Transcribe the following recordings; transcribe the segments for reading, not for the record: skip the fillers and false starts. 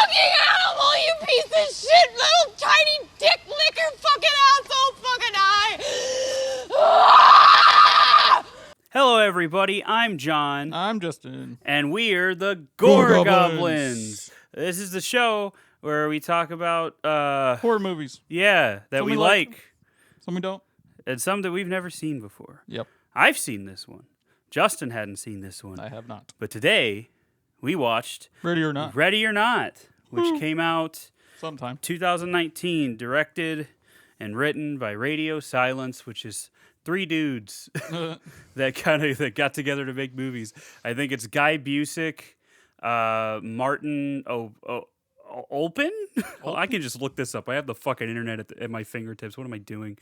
fucking animal, you piece of shit, little tiny dick licker fucking asshole fucking eye! Hello, everybody. I'm John. I'm Justin. And we're the Gore Gore Goblins. Goblins. This is the show where we talk about, Horror movies. that Some we we like. like. Some we don't. And some that we've never seen before. Yep. I've seen this one. Justin hadn't seen this one. I have not. But today, we watched Ready or not. Ready or Not, which came out Sometime. 2019, directed and written by Radio Silence, which is three dudes that got together to make movies. I think it's Guy Busick, Martin Olpen? I can just look this up. I have the fucking internet at my fingertips. What am I doing?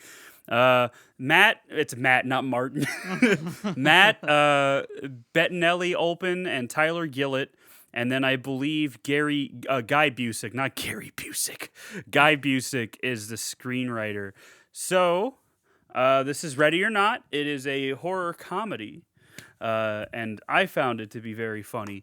It's Matt, not Martin. Matt, Bettinelli Olpen, and Tyler Gillett. And then I believe Guy Busick, not Gary Busick. Guy Busick is the screenwriter. So, this is Ready or Not. It is a horror comedy. And I found it to be very funny.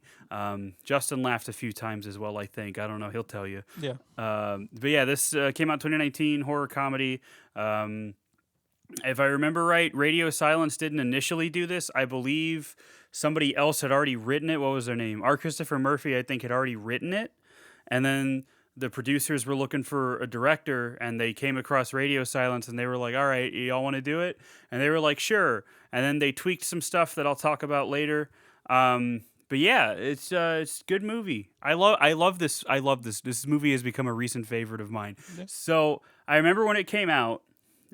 Justin laughed a few times as well, I think. I don't know. He'll tell you. Yeah. But yeah, this came out 2019, horror comedy. If I remember right, Radio Silence didn't initially do this. I believe somebody else had already written it. What was their name? R. Christopher Murphy, I think, had already written it. And then the producers were looking for a director, and they came across Radio Silence, and they were like, all right, y'all want to do it? And they were like, sure. And then they tweaked some stuff that I'll talk about later. But yeah, it's a good movie. I love this. This movie has become a recent favorite of mine. Yeah. So I remember when it came out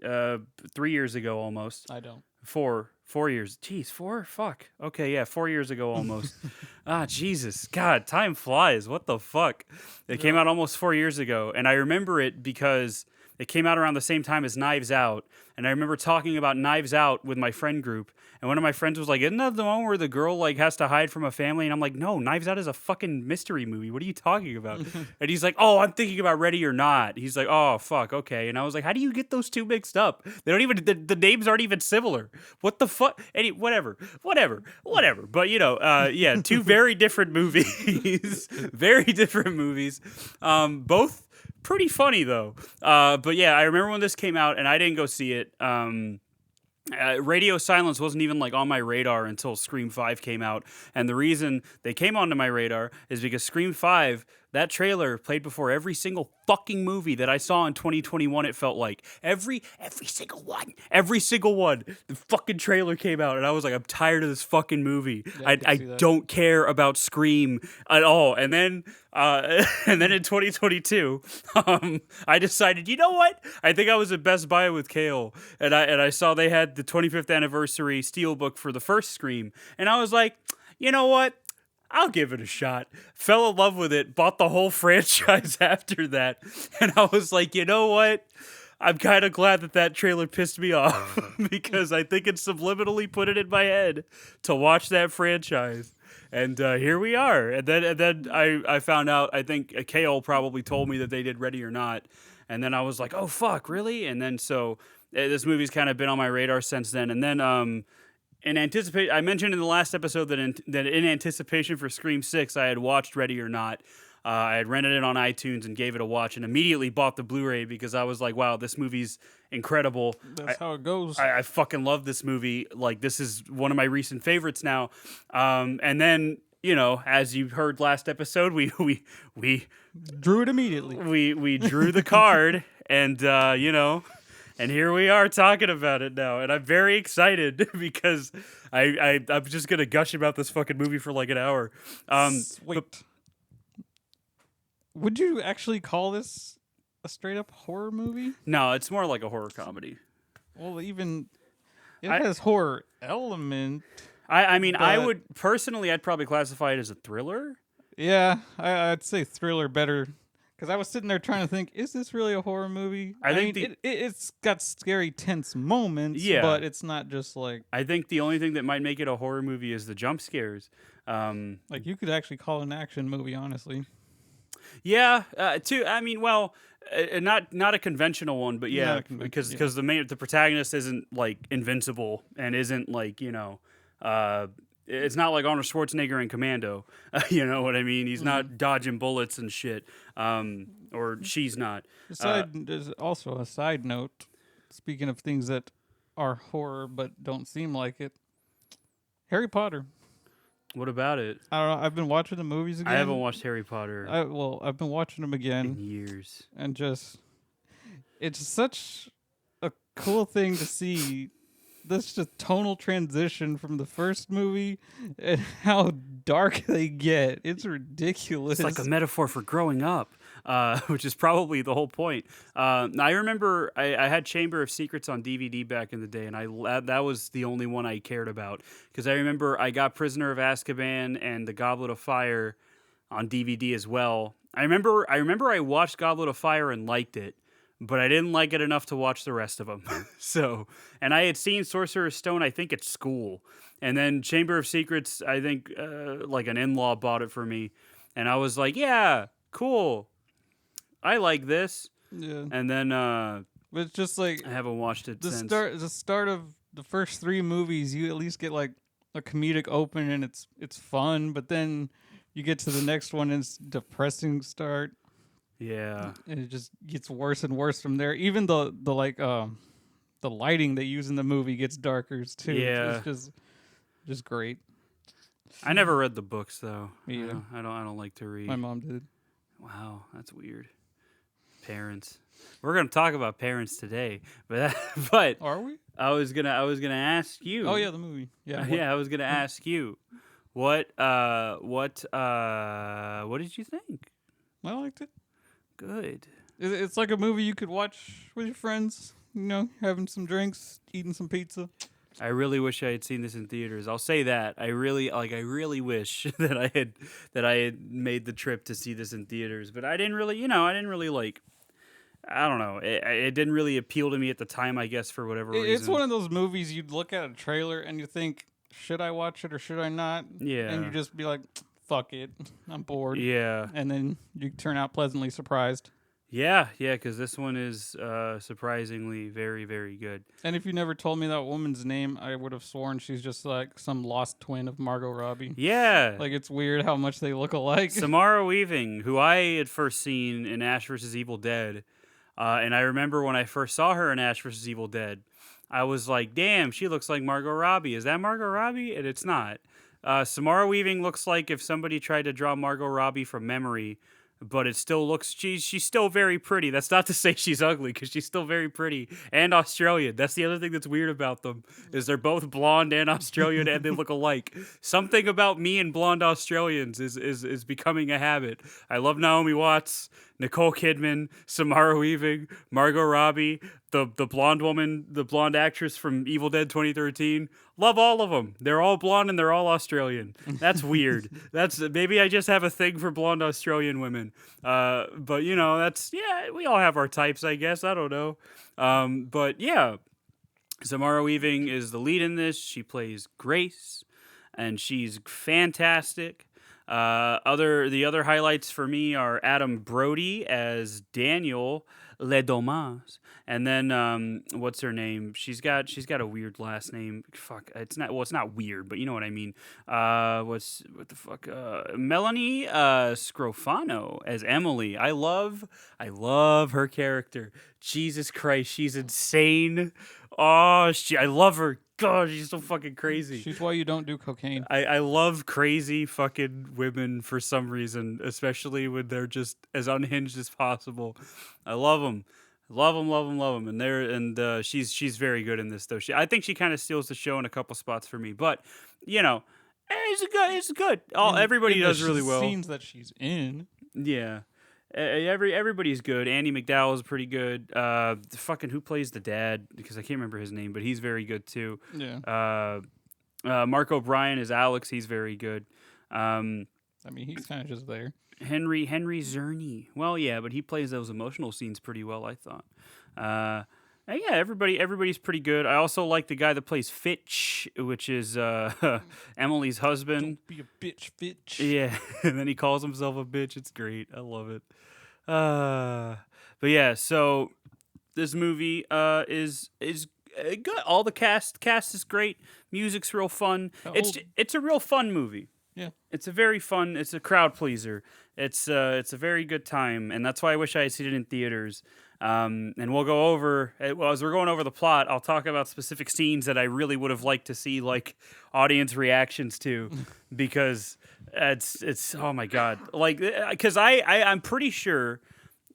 3 years ago almost. I don't. 4 years. Jeez, 4? Fuck. Okay, yeah, 4 years ago almost. Jesus. God, time flies. What the fuck? It came out almost 4 years ago, and I remember it because it came out around the same time as Knives Out, and I remember talking about Knives Out with my friend group, and one of my friends was like, isn't that the one where the girl like has to hide from a family? And I'm like, no, Knives Out is a fucking mystery movie. What are you talking about? And he's like, oh, I'm thinking about Ready or Not. He's like, oh, fuck, okay. And I was like, how do you get those two mixed up? They don't even, the names aren't even similar. What the fuck? Whatever. But, yeah, two very different movies. Very different movies. Both pretty funny, though. But yeah, I remember when this came out, and I didn't go see it. Radio Silence wasn't even like on my radar until Scream 5 came out. And the reason they came onto my radar is because Scream 5, that trailer played before every single fucking movie that I saw in 2021, it felt like. Every single one. The fucking trailer came out, and I was like, I'm tired of this fucking movie. Yeah, I don't care about Scream at all. And then in 2022, I decided, you know what? I think I was at Best Buy with Kale, and I saw they had the 25th anniversary steelbook for the first Scream, and I was like, you know what? I'll give it a shot. Fell in love with it, bought the whole franchise after that, and I was like, you know what? I'm kind of glad that trailer pissed me off because I think it subliminally put it in my head to watch that franchise. And here we are. And then I found out, I think Kale probably told me that they did Ready or Not. And then I was like, oh, fuck, really? And then so this movie's kind of been on my radar since then. And then I mentioned in the last episode that in anticipation for Scream 6, I had watched Ready or Not. I had rented it on iTunes and gave it a watch and immediately bought the Blu-ray because I was like, wow, this movie's incredible. That's how it goes. I fucking love this movie. Like, this is one of my recent favorites now. And then, as you heard last episode, we Drew it immediately. We drew the card and, and here we are talking about it now. And I'm very excited because I'm just going to gush about this fucking movie for like an hour. Sweet. Would you actually call this a straight-up horror movie? No, it's more like a horror comedy. Well, even it has horror element. I mean, I would personally, I'd probably classify it as a thriller. Yeah, I'd say thriller better. Because I was sitting there trying to think, is this really a horror movie? I mean, it's got scary, tense moments, but it's not just like... I think the only thing that might make it a horror movie is the jump scares. Like, you could actually call it an action movie, honestly. Yeah, not a conventional one, but yeah, because the protagonist isn't like invincible and isn't like it's not like Arnold Schwarzenegger in Commando. You know what I mean? He's not dodging bullets and shit. Or she's not. There's also a side note. Speaking of things that are horror but don't seem like it, Harry Potter. What about it? I don't know. I've been watching the movies again. I haven't watched Harry Potter I've been watching them again in years. And it's such a cool thing to see. This just tonal transition from the first movie and how dark they get. It's ridiculous. It's like a metaphor for growing up, which is probably the whole point. I remember I had Chamber of Secrets on DVD back in the day, and that was the only one I cared about because I remember I got Prisoner of Azkaban and The Goblet of Fire on DVD as well. I remember I watched Goblet of Fire and liked it, but I didn't like it enough to watch the rest of them. And I had seen Sorcerer's Stone, I think, at school. And then Chamber of Secrets, I think, like an in-law bought it for me. And I was like, yeah, cool. I like this. Yeah. And then but it's just like I haven't watched it since. The start of the first 3 movies, you at least get like a comedic open and it's fun. But then you get to the next one and it's depressing start. Yeah, and it just gets worse and worse from there. Even the lighting they use in the movie gets darker too. Yeah, it's just great. I never read the books though. Yeah, I don't like to read. My mom did. Wow, that's weird. Parents. We're gonna talk about parents today, but are we? I was gonna ask you. Oh yeah, the movie. Yeah, yeah. I was gonna ask you, what did you think? I liked it. Good. It's like a movie you could watch with your friends, having some drinks, eating some pizza. I really wish I had seen this in theaters. I'll say that. I really wish that I had made the trip to see this in theaters, but I didn't really, like, I don't know. It didn't really appeal to me at the time, I guess, for whatever reason. It's one of those movies you'd look at a trailer and you think, should I watch it or should I not? Yeah. And you just be like, fuck it, I'm bored. Yeah. And then you turn out pleasantly surprised. Yeah, because this one is surprisingly very, very good. And if you never told me that woman's name, I would have sworn she's just like some lost twin of Margot Robbie. Yeah. Like, it's weird how much they look alike. Samara Weaving, who I had first seen in Ash vs. Evil Dead. And I remember when I first saw her in Ash vs. Evil Dead, I was like, damn, she looks like Margot Robbie. Is that Margot Robbie? And it's not. Samara Weaving looks like if somebody tried to draw Margot Robbie from memory, but it still looks, she's still very pretty. That's not to say she's ugly, because she's still very pretty and Australian. That's the other thing that's weird about them, is they're both blonde and Australian and they look alike. Something about me and blonde Australians is becoming a habit. I love Naomi Watts, Nicole Kidman, Samara Weaving, Margot Robbie, the blonde woman, the blonde actress from Evil Dead 2013. Love all of them. They're all blonde and they're all Australian. That's weird. Maybe I just have a thing for blonde Australian women. But we all have our types, I guess. I don't know. But yeah, Samara Weaving is the lead in this. She plays Grace, and she's fantastic. The other highlights for me are Adam Brody as Daniel Ledomas, and then what's her name? She's got a weird last name. Fuck, it's not weird, but you know what I mean. Melanie Scrofano as Emily. I love her character. Jesus Christ, she's insane. Oh, I love her. God, she's so fucking crazy. She's why you don't do cocaine. I love crazy fucking women for some reason, especially when they're just as unhinged as possible. I love them. Love them. And she's very good in this, though. I think she kind of steals the show in a couple spots for me. But, it's good. Everybody does really well. Scenes that she's in. Yeah. Everybody's good. Andy McDowell is pretty good. Who plays the dad? Because I can't remember his name, but he's very good too. Yeah. Mark O'Brien is Alex. He's very good. He's kind of just there. Henry Czerny. Well, yeah, but he plays those emotional scenes pretty well, I thought. Everybody's pretty good. I also like the guy that plays Fitch, which is Emily's husband. Don't be a bitch, Fitch. Yeah, and then he calls himself a bitch. It's great. I love it. But yeah, so this movie is good. All the cast is great. Music's real fun. It's a real fun movie. Yeah. It's a very fun. It's a crowd pleaser. It's a very good time, and that's why I wish I had seen it in theaters. And we'll go over as we're going over the plot. I'll talk about specific scenes that I really would have liked to see like audience reactions to, because it's oh my god, like because I'm pretty sure.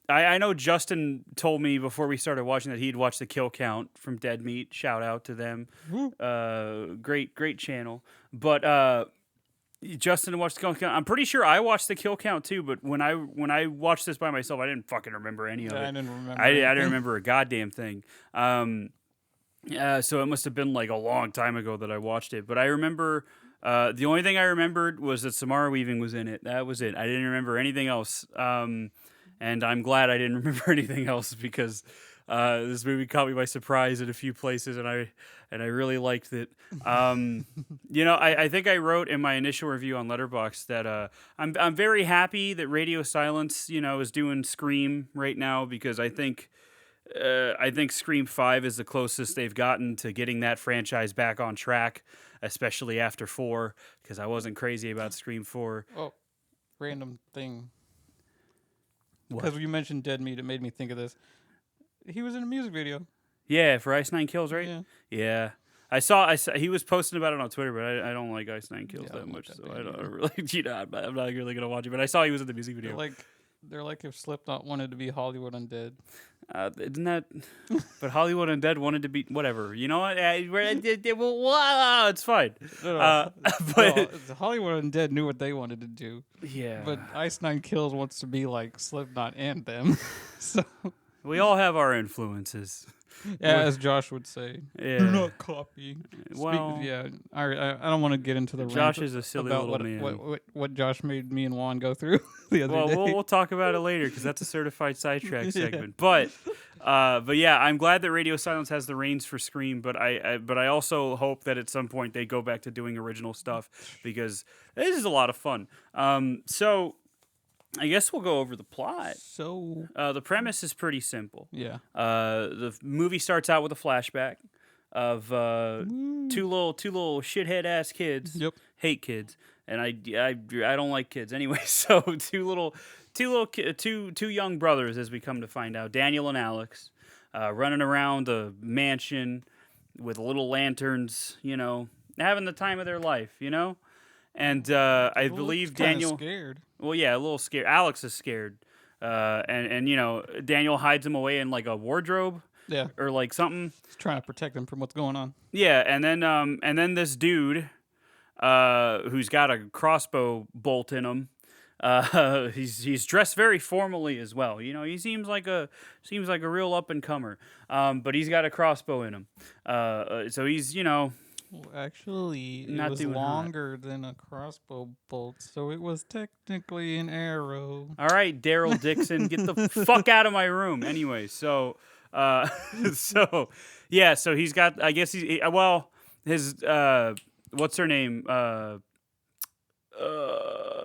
I know Justin told me before we started watching that he'd watched the kill count from Dead Meat. Shout out to them. Great channel. But Justin watched the kill count. I'm pretty sure I watched the kill count too, but when I watched this by myself, I didn't fucking remember any of it. I didn't remember. I didn't remember a goddamn thing. So it must have been like a long time ago that I watched it. But I remember the only thing I remembered was that Samara Weaving was in it. That was it. I didn't remember anything else. And I'm glad I didn't remember anything else, because this movie caught me by surprise in a few places, and I really liked it. I think I wrote in my initial review on Letterboxd that I'm very happy that Radio Silence is doing Scream right now, because I think Scream 5 is the closest they've gotten to getting that franchise back on track, especially after 4, because I wasn't crazy about Scream 4. Oh, random thing. Because you mentioned Dead Meat, it made me think of this. He was in a music video. Yeah, for Ice Nine Kills, right? Yeah. I saw he was posting about it on Twitter, but I don't like Ice Nine Kills that much, so I don't really, I'm not really gonna watch it. But I saw he was in the music video. They're like if Slipknot wanted to be Hollywood Undead. Isn't that? But Hollywood Undead wanted to be whatever. You know what? It's fine. But Hollywood Undead knew what they wanted to do. Yeah. But Ice Nine Kills wants to be like Slipknot and them. So we all have our influences. Yeah, as Josh would say. Yeah. Do not copy. Well, I don't want to get into the Josh rant is a silly about little man. what Josh made me and Juan go through the other day. We'll talk about it later, because that's a certified sidetrack segment. But yeah, I'm glad that Radio Silence has the reins for Scream. But I also hope that at some point they go back to doing original stuff, because this is a lot of fun. So I guess we'll go over the plot. So the premise is pretty simple. Yeah. The movie starts out with a flashback of two little shithead ass kids. Yep. Hate kids, and I don't like kids anyway. So two young brothers, as we come to find out, Daniel and Alex, running around a mansion with little lanterns, having the time of their life, And I believe Daniel scared. Well, yeah, a little scared. Alex is scared, and Daniel hides him away in like a wardrobe, or like something. He's trying to protect him from what's going on. Yeah, and then this dude, who's got a crossbow bolt in him. He's dressed very formally as well. He seems like a real up and comer. But he's got a crossbow in him. So he's Well, actually, it Not was doing longer than a crossbow bolt, so it was technically an arrow. All right, Daryl Dixon, get the fuck out of my room. Anyway, so he's got. I guess his what's her name?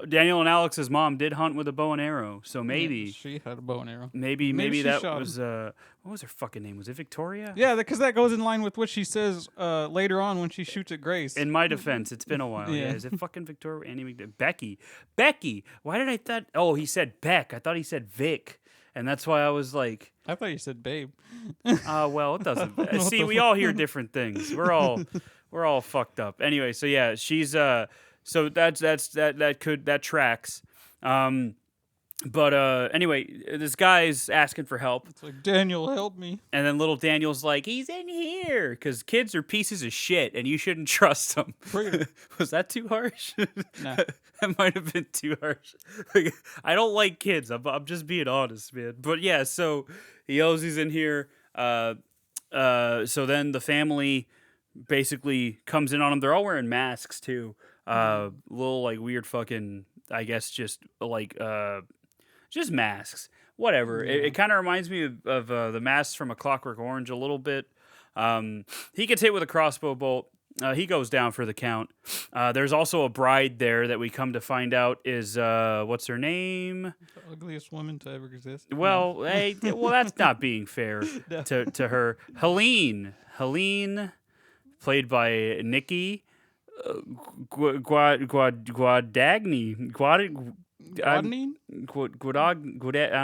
Daniel and Alex's mom did hunt with a bow and arrow, so maybe she had a bow and arrow. Maybe that was what was her fucking name? Was it Victoria? Yeah, because that goes in line with what she says later on when she shoots at Grace. In my defense, it's been a while. Yeah, is it fucking Victoria? Becky. Why did I thought? Oh, he said Beck. I thought he said Vic, and that's why I was like. I thought you said babe. Well, it doesn't. See, we all hear different things. We're all fucked up. Anyway, so yeah, she's So that tracks. But anyway, this guy's asking for help. It's like, Daniel, help me. And then little Daniel's like, he's in here, because kids are pieces of shit, and you shouldn't trust them. Was that too harsh? Nah. That might have been too harsh. I don't like kids. I'm just being honest, man. But yeah, so he knows he's in here. So then the family basically comes in on him. They're all wearing masks too. Little like weird fucking, I guess just masks. Whatever. Yeah. It kind of reminds me of the masks from A Clockwork Orange a little bit. He gets hit with a crossbow bolt. he goes down for the count. There's also a bride there that we come to find out is what's her name? The ugliest woman to ever exist. Well, hey, well that's not being fair No. to her. Helene, played by Nikki Guadagni. Guadagnine? I'm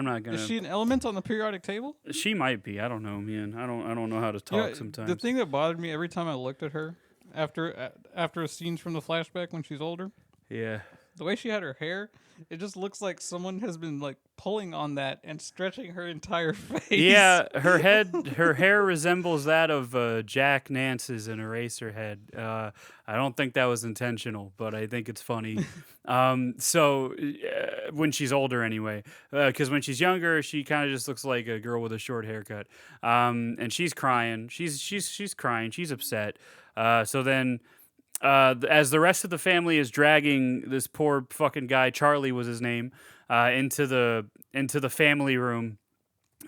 not gonna. Is she an element on the periodic table? She might be. I don't know, man. I don't know how to talk You know, sometimes. The thing that bothered me every time I looked at her after scenes from the flashback when she's older, Yeah. the way she had her hair, it just looks like someone has been like pulling on that and stretching her entire face. Yeah, her hair resembles that of Jack Nance's in Eraserhead. I don't think that was intentional, but I think it's funny. So when she's older, anyway, because when she's younger, she kind of just looks like a girl with a short haircut. And she's crying. She's crying. She's upset. So then. As the rest of the family is dragging this poor fucking guy, Charlie was his name, into the family room,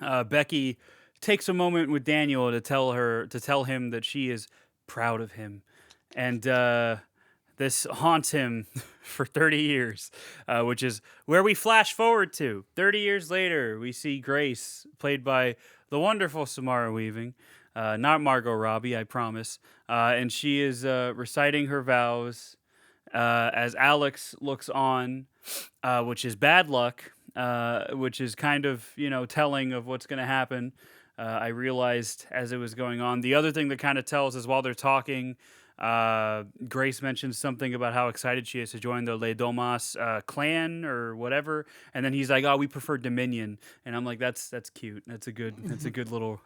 Becky takes a moment with Daniel to tell him that she is proud of him, and this haunts him for 30 years, which is where we flash forward to. 30 years later, we see Grace, played by the wonderful Samara Weaving. Not Margot Robbie, I promise. And she is reciting her vows as Alex looks on, which is bad luck, which is kind of, telling of what's going to happen. I realized as it was going on. The other thing that kind of tells is while they're talking, Grace mentions something about how excited she is to join the Le Domas clan or whatever, and then he's like, "Oh, we prefer Dominion," and I'm like, "That's cute. That's a good little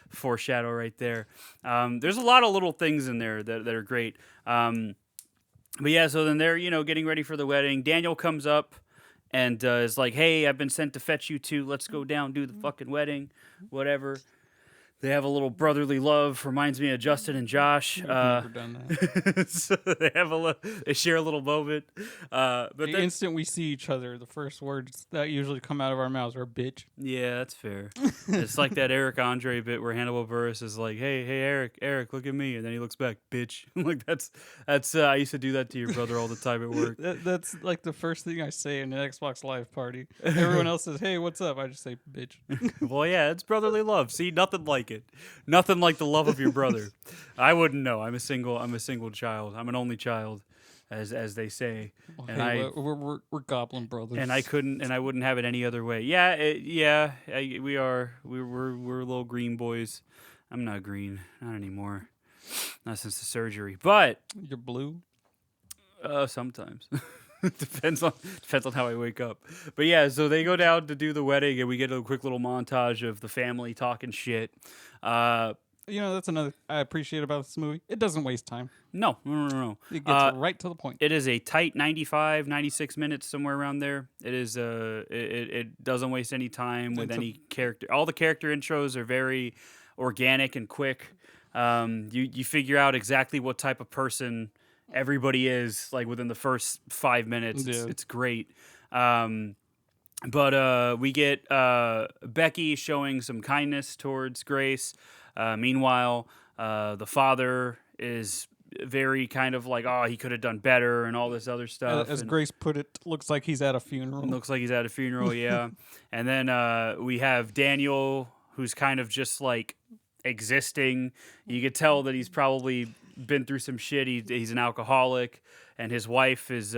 foreshadow right there." There's a lot of little things in there that are great. But yeah, so then they're getting ready for the wedding. Daniel comes up and is like, "Hey, I've been sent to fetch you two. Let's go down, do the fucking wedding, whatever." They have a little brotherly love. Reminds me of Justin and Josh. We've never done that. So they share a little moment. But The instant we see each other, the first words that usually come out of our mouths are "bitch." yeah, that's fair. It's like that Eric Andre bit where Hannibal Buress is like, "Hey, Eric, look at me," and then he looks back, "Bitch." I'm like, that's. I used to do that to your brother all the time at work. That's like the first thing I say in an Xbox Live party. Everyone else says, "Hey, what's up?" I just say "bitch." Well, yeah, it's brotherly love. See, nothing like it. Nothing like the love of your brother. I wouldn't know. I'm a single child. I'm an only child, as they say. And Hey, we're Goblin brothers. and I wouldn't have it any other way. Yeah, we're little green boys. I'm not green, not anymore. Not since the surgery. But You're blue. sometimes. depends on how I wake up. But yeah, so they go down to do the wedding, and we get a quick little montage of the family talking shit. That's another I appreciate about this movie. It doesn't waste time. No. It gets right to the point. It is a tight 95, 96 minutes, somewhere around there. It is it doesn't waste any time with any character. All the character intros are very organic and quick. You figure out exactly what type of person everybody is like within the first 5 minutes. Yeah. It's great. But we get Becky showing some kindness towards Grace. Meanwhile, the father is very kind of like, oh, he could have done better and all this other stuff. As and Grace put it, looks like he's at a funeral. looks like he's at a funeral, yeah. And then we have Daniel, who's kind of just like existing. You could tell that he's probably been through some shit. He's an alcoholic, and his wife is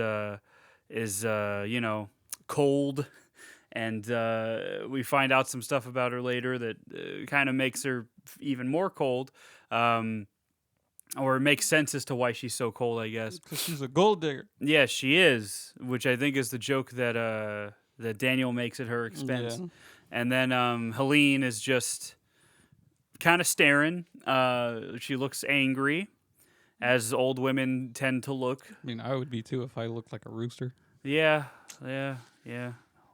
cold. And we find out some stuff about her later that kind of makes her even more cold, or makes sense as to why she's so cold, I guess. Because she's a gold digger. Yeah, she is, which I think is the joke that Daniel makes at her expense. Yeah. And then Helene is just kind of staring. She looks angry, as old women tend to look. I mean, I would be too if I looked like a rooster. Yeah.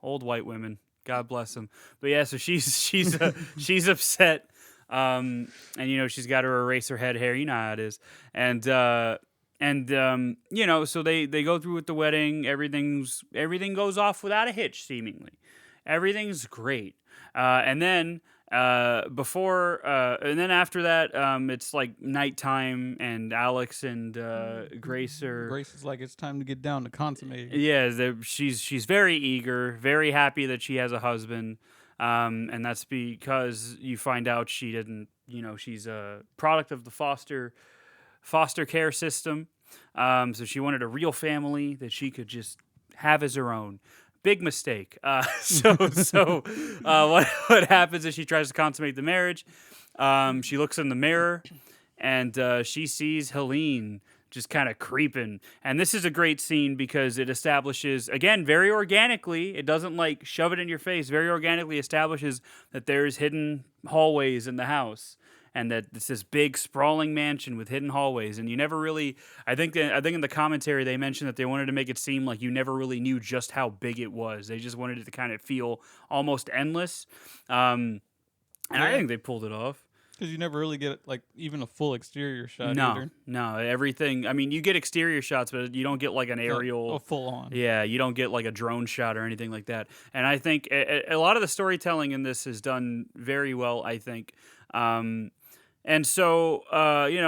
Old white women, God bless them. But yeah, so she's upset, and she's got her Eraserhead hair. You know how it is, and so they go through with the wedding. Everything goes off without a hitch, seemingly. Everything's great, and then And then after that, it's like nighttime, and Alex and Grace are. Grace is like, it's time to get down to consummating. Yeah, she's very eager, very happy that she has a husband, and that's because you find out she didn't. She's a product of the foster care system. So she wanted a real family that she could just have as her own. Big mistake. What happens is she tries to consummate the marriage. She looks in the mirror, and she sees Helene just kind of creeping. And this is a great scene because it establishes, again, very organically, it doesn't like shove it in your face, very organically establishes that there's hidden hallways in the house. And that it's this big sprawling mansion with hidden hallways, and you never really. I think in the commentary they mentioned that they wanted to make it seem like you never really knew just how big it was. They just wanted it to kind of feel almost endless, and I think they pulled it off. Because you never really get like even a full exterior shot. No, everything. I mean, you get exterior shots, but you don't get like an aerial, a full on. Yeah, you don't get like a drone shot or anything like that. And I think a lot of the storytelling in this is done very well. I think. And so,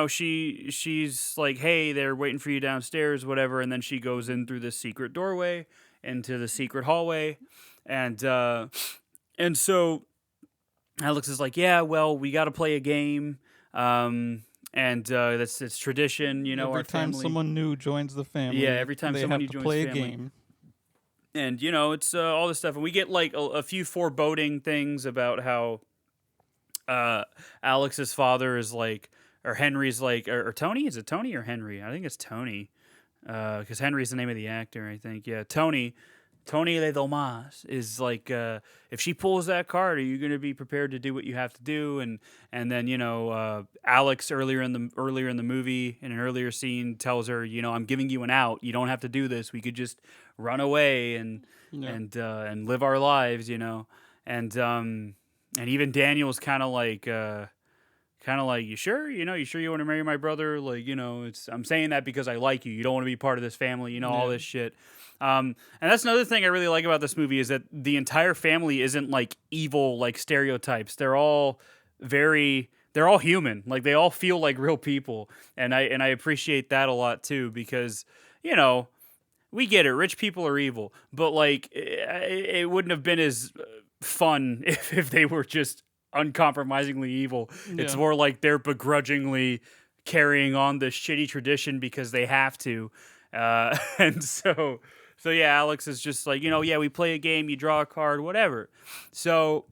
she's like, hey, they're waiting for you downstairs, whatever. And then she goes in through this secret doorway into the secret hallway. And so Alex is like, yeah, well, we got to play a game. And it's tradition, every our time family. someone new joins the family. Yeah, every time they someone have new to joins play the family. a game. And, it's all this stuff. And we get like a few foreboding things about how Alex's father is like, or Henry's like, or Tony? Is it Tony or Henry? I think it's Tony, because Henry's the name of the actor, I think. Yeah, Tony Le Domas is like, if she pulls that card, are you going to be prepared to do what you have to do? And then Alex earlier in the movie in an earlier scene tells her, I'm giving you an out. You don't have to do this. We could just run away and live our lives, And even Daniel's kind of like, you sure? You sure you want to marry my brother? Like, I'm saying that because I like you. You don't want to be part of this family, all this shit. And that's another thing I really like about this movie is that the entire family isn't like evil, like stereotypes. They're all human. Like they all feel like real people. And I appreciate that a lot too, because, we get it. Rich people are evil, but like it wouldn't have been as fun if they were just uncompromisingly evil. Yeah. It's more like they're begrudgingly carrying on this shitty tradition because they have to. And so yeah, Alex is just like, we play a game, you draw a card, whatever. So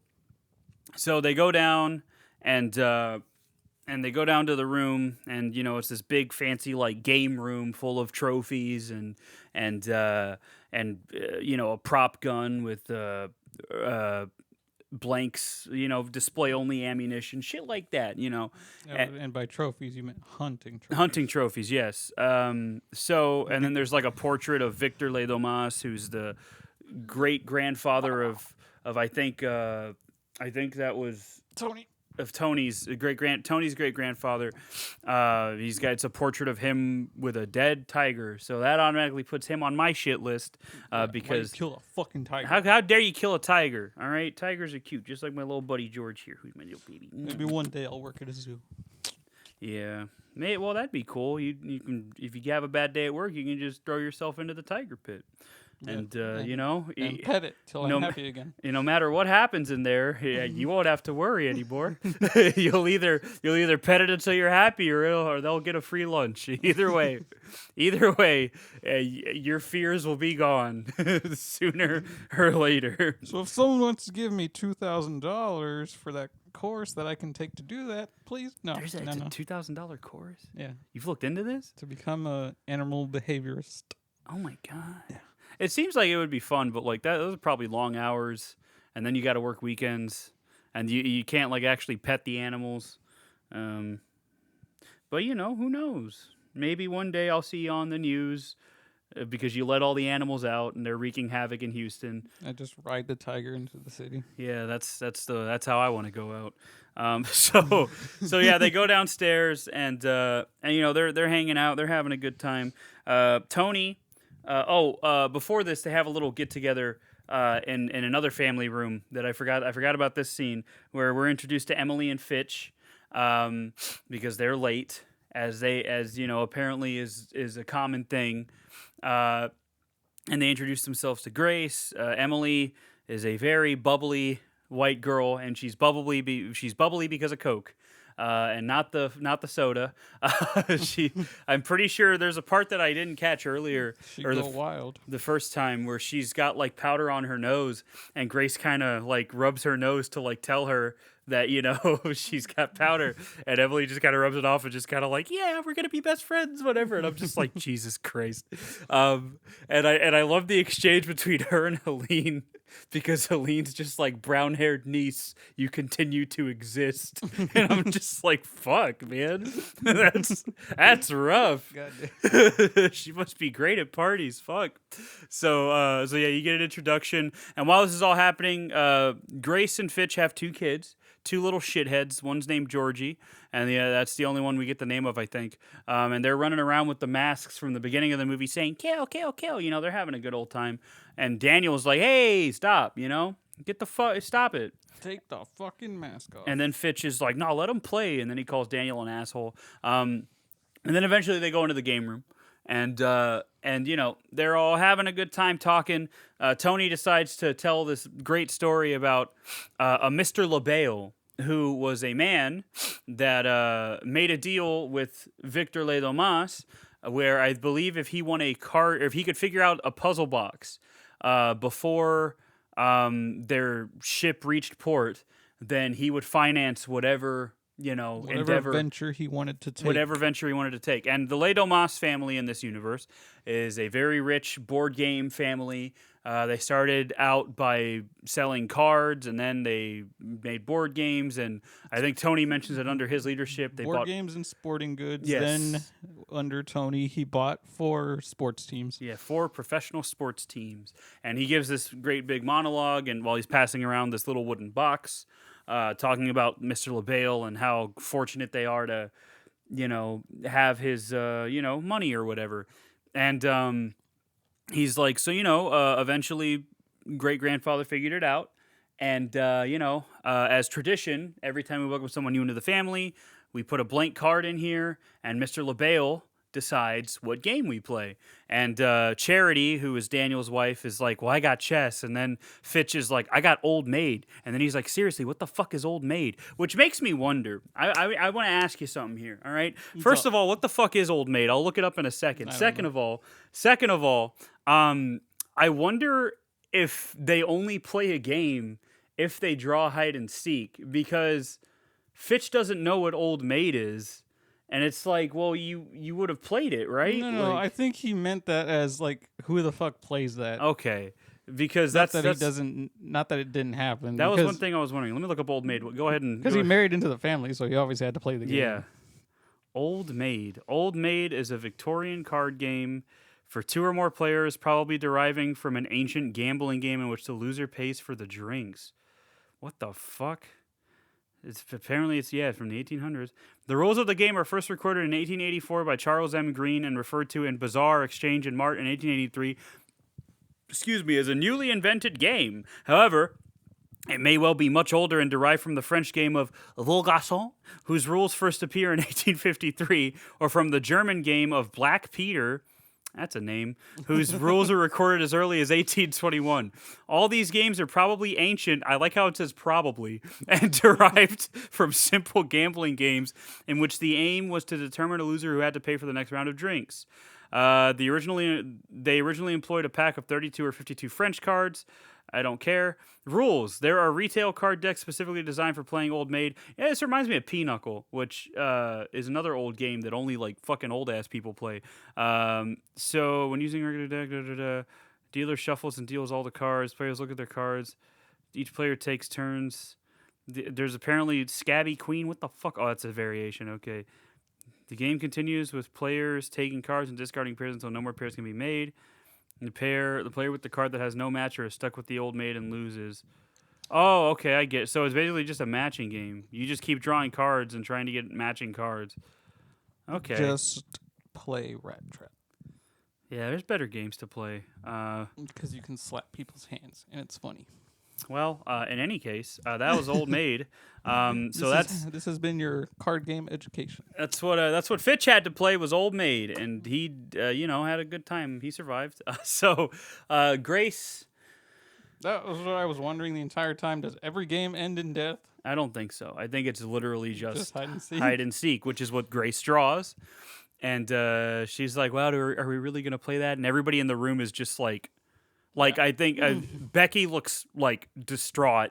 they go down and they go down to the room, and it's this big fancy like game room full of trophies and a prop gun with blanks, display only ammunition, shit like that, And by trophies, you meant hunting trophies. Hunting trophies, yes. And then there's like a portrait of Victor Le Domas, who's the great grandfather of I think that was Tony. Of Tony's great grandfather. It's a portrait of him with a dead tiger, so that automatically puts him on my shit list. Because why you kill a fucking tiger? How dare you kill a tiger? All right, tigers are cute, just like my little buddy George here, who's my little baby. Maybe one day I'll work at a zoo. Yeah, well that'd be cool. You can, if you have a bad day at work, you can just throw yourself into the tiger pit. And and pet it till I'm happy again. No matter what happens in there, you won't have to worry anymore. You'll either pet it until you're happy, or they'll get a free lunch. Either way, your fears will be gone sooner or later. So if someone wants to give me $2,000 for that course that I can take to do that, please. It's a $2,000 course. Yeah, you've looked into this to become an animal behaviorist. Oh my god. Yeah. It seems like it would be fun, but like those are probably long hours, and then you got to work weekends, and you can't like actually pet the animals. But who knows? Maybe one day I'll see you on the news because you let all the animals out and they're wreaking havoc in Houston. I just ride the tiger into the city. Yeah, that's how I want to go out. So yeah, they go downstairs and they're hanging out, they're having a good time. Tony. Before this, they have a little get together in another family room that I forgot. I forgot about this scene where we're introduced to Emily and Fitch because they're late, as you know, apparently is a common thing. And they introduce themselves to Grace. Emily is a very bubbly white girl, and she's bubbly. She's bubbly because of Coke, and not the soda. I'm pretty sure there's a part that I didn't catch earlier, She or go wild. the first time, where she's got like powder on her nose, and Grace kind of like rubs her nose to like tell her that, you know, she's got powder, and Emily just kind of rubs it off and just kind of like, yeah, we're gonna be best friends, whatever. And I'm just like, Jesus Christ. And I love the exchange between her and Helene, because Helene's just like, brown haired niece, you continue to exist, and I'm just like, fuck, man, that's rough. She must be great at parties. Fuck. So yeah, you get an introduction, and while this is all happening, Grace and Fitch have two kids. Two little shitheads. One's named Georgie, and that's the only one we get the name of, I think. And they're running around with the masks from the beginning of the movie saying, kill, kill, kill. You know, they're having a good old time. And Daniel's like, hey, stop, you know? Get the fuck, stop it. Take the fucking mask off. And then Fitch is like, no, let him play. And then he calls Daniel an asshole. And then eventually they go into the game room. And you know, they're all having a good time talking. Tony decides to tell this great story about a Mr. LaBelle, who was a man that made a deal with Victor Le Domas, where I believe if he won a card, or if he could figure out a puzzle box before their ship reached port, then he would finance whatever, you know, whatever venture he wanted to take. Whatever venture he wanted to take. And the Le Domas family in this universe is a very rich board game family. They started out by selling cards, and then they made board games. And I think Tony mentions that under his leadership, they board bought games and sporting goods. Yes. Then under Tony, he bought 4 sports teams. Yeah, 4 professional sports teams. And he gives this great big monologue, and while he's passing around this little wooden box, talking about Mr. LaBelle and how fortunate they are to, you know, have his, you know, money or whatever. And he's like, so, you know, eventually great-grandfather figured it out. And, you know, as tradition, every time we welcome someone new into the family, we put a blank card in here, and Mr. LaBelle decides what game we play. And Charity, who is Daniel's wife, is like, well, I got chess. And then Fitch is like, I got Old Maid. And then he's like, seriously, what the fuck is Old Maid? Which makes me wonder. I want to ask you something here, all right? First of all, what the fuck is Old Maid? I'll look it up in a second. Second of all, I wonder if they only play a game if they draw hide and seek, because Fitch doesn't know what Old Maid is. And it's like, well, you would have played it, right? No, I think he meant that as like, who the fuck plays that? Okay, because not that it didn't happen. That was one thing I was wondering. Let me look up Old Maid. Go ahead and because he married into the family, so he obviously had to play the game. Yeah, Old Maid. Old Maid is a Victorian card game for 2 or more players, probably deriving from an ancient gambling game in which the loser pays for the drinks. What the fuck? It's from the 1800s. The rules of the game are first recorded in 1884 by Charles M. Green and referred to in Bazaar, Exchange, and Mart in 1883. As a newly invented game. However, it may well be much older and derived from the French game of Le Garçon, whose rules first appear in 1853, or from the German game of Black Peter. That's a name, whose rules are recorded as early as 1821. All these games are probably ancient, I like how it says probably, and derived from simple gambling games in which the aim was to determine a loser who had to pay for the next round of drinks. They originally employed a pack of 32 or 52 French cards. I don't care. Rules. There are retail card decks specifically designed for playing Old Maid. Yeah, this reminds me of Pinochle, which is another old game that only like fucking old ass people play. So when using a regular deck, dealer shuffles and deals all the cards. Players look at their cards. Each player takes turns. There's apparently Scabby Queen. What the fuck? Oh, that's a variation. Okay. The game continues with players taking cards and discarding pairs until no more pairs can be made. The player with the card that has no matcher is stuck with the Old Maid and loses. Oh, okay, I get it. So it's basically just a matching game. You just keep drawing cards and trying to get matching cards. Okay. Just play Rat Trap. Yeah, there's better games to play. Because you can slap people's hands, and it's funny. Well, in any case, that was Old Maid. So This has been your card game education. that's what Fitch had to play was Old Maid, and he had a good time. He survived. Grace. That was what I was wondering the entire time. Does every game end in death? I don't think so. I think it's literally just hide and seek. hide and seek, which is what Grace draws. And she's like, "Wow, are we really gonna play that?" And everybody in the room is just like I think Becky looks like distraught.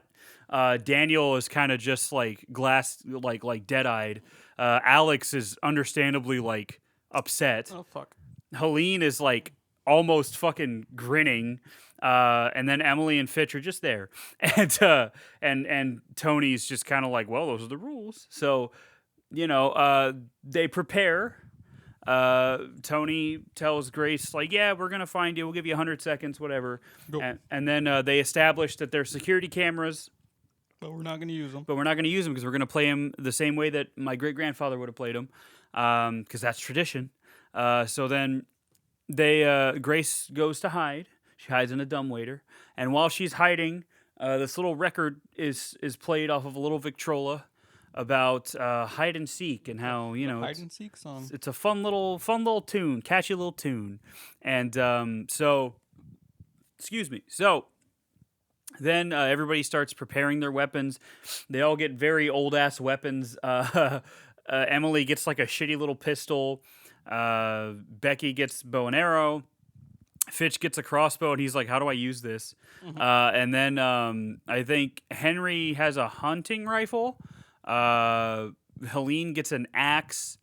Daniel is kind of just like dead-eyed. Alex is understandably like upset. Oh fuck. Helene is like almost fucking grinning. And then Emily and Fitch are just there, and Tony's just kind of like, well, those are the rules. So, they prepare. Tony tells Grace like, yeah, we're gonna find you. We'll give you 100 seconds, whatever. And then they establish that there's security cameras, But we're not going to use them. because we're gonna play him the same way that my great grandfather would have played him, because that's tradition. So then Grace goes to hide. She hides in a dumbwaiter, and while she's hiding, this little record is played off of a little Victrola about hide and seek and how Hide and seek song. it's a fun little tune, catchy little tune, and so then everybody starts preparing their weapons. They all get very old ass weapons. Emily gets like a shitty little pistol. Becky gets bow and arrow. Fitch gets a crossbow, and he's like, how do I use this? Mm-hmm. And then I think Henry has a hunting rifle. Helene gets an axe.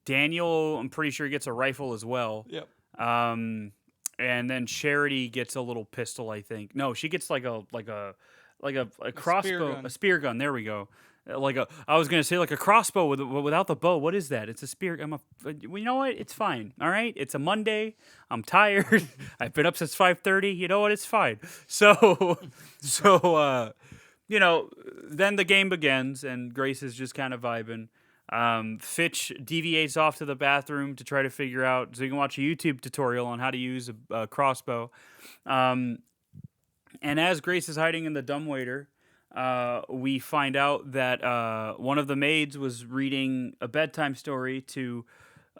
Daniel, I'm pretty sure, gets a rifle as well. Yep. And then Charity gets a little pistol, I think. No, she gets like a crossbow, a spear gun. There we go. I was gonna say like a crossbow without the bow. What is that? It's a spear. You know what? It's fine. All right. It's a Monday. I'm tired. I've been up since 5:30. You know what? It's fine. So, then the game begins, and Grace is just kind of vibing. Fitch deviates off to the bathroom to try to figure out, so you can watch a YouTube tutorial on how to use a crossbow. And as Grace is hiding in the dumbwaiter, we find out that one of the maids was reading a bedtime story to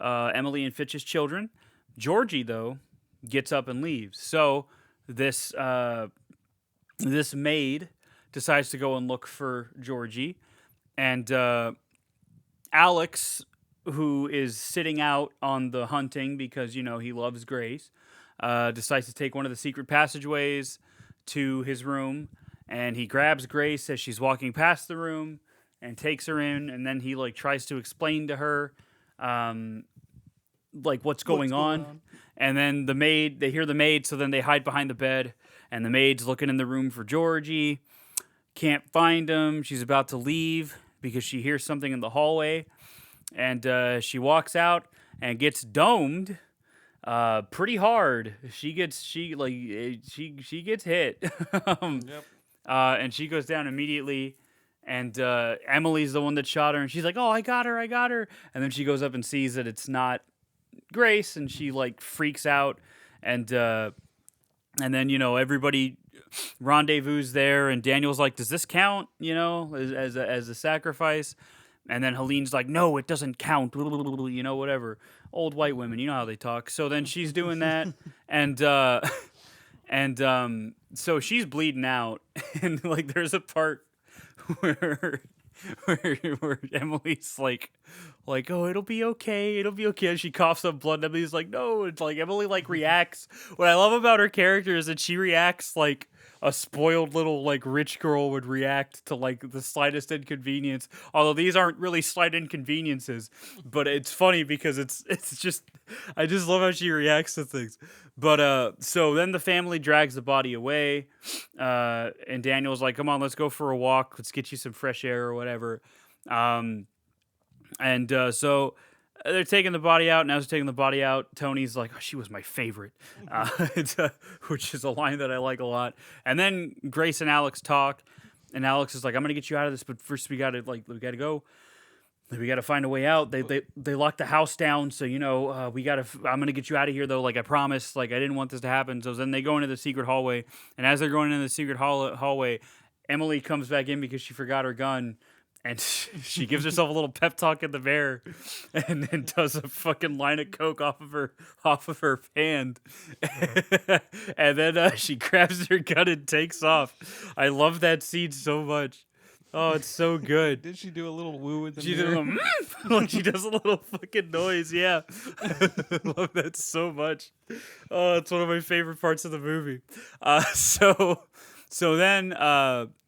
Emily and Fitch's children. Georgie, though, gets up and leaves. So this maid decides to go and look for Georgie. And Alex, who is sitting out on the hunting because, he loves Grace, decides to take one of the secret passageways to his room. And he grabs Grace as she's walking past the room and takes her in. And then he tries to explain to her what's going on. And then they hear the maid, so then they hide behind the bed. And the maid's looking in the room for Georgie. Can't find him. She's about to leave because she hears something in the hallway. And she walks out and gets domed pretty hard. She gets hit. Yep. And she goes down immediately, and Emily's the one that shot her, and she's like, oh, I got her. And then she goes up and sees that it's not Grace, and she freaks out, and then everybody rendezvous there, and Daniel's like, does this count, as a sacrifice? And then Helene's like, no, it doesn't count, whatever. Old white women, you know how they talk. So then she's doing that, and so she's bleeding out, and there's a part where Emily's like, oh, it'll be okay. And she coughs up blood, and Emily's like, no. It's Emily reacts. What I love about her character is that she reacts like a spoiled little rich girl would react to the slightest inconvenience. Although these aren't really slight inconveniences, but it's funny because it's just, I just love how she reacts to things. But so then the family drags the body away, and Daniel's like, come on, let's go for a walk. Let's get you some fresh air or whatever. So they're taking the body out, and as they're taking the body out, Tony's like, oh, she was my favorite, which is a line that I like a lot. And then Grace and Alex talk, and Alex is like, I'm going to get you out of this, but first we got to go. we got to find a way out. They locked the house down, so we got to. I'm gonna get you out of here though. Like I promised. Like I didn't want this to happen. So then they go into the secret hallway, and as they're going into the secret hallway, Emily comes back in because she forgot her gun, and she gives herself a little pep talk in the mirror, and then does a fucking line of coke off of her hand, and then she grabs her gun and takes off. I love that scene so much. Oh, it's so good. Did she do a little woo with the She mirror? does like she does a little fucking noise. Yeah, I love that so much. Oh, it's one of my favorite parts of the movie. So then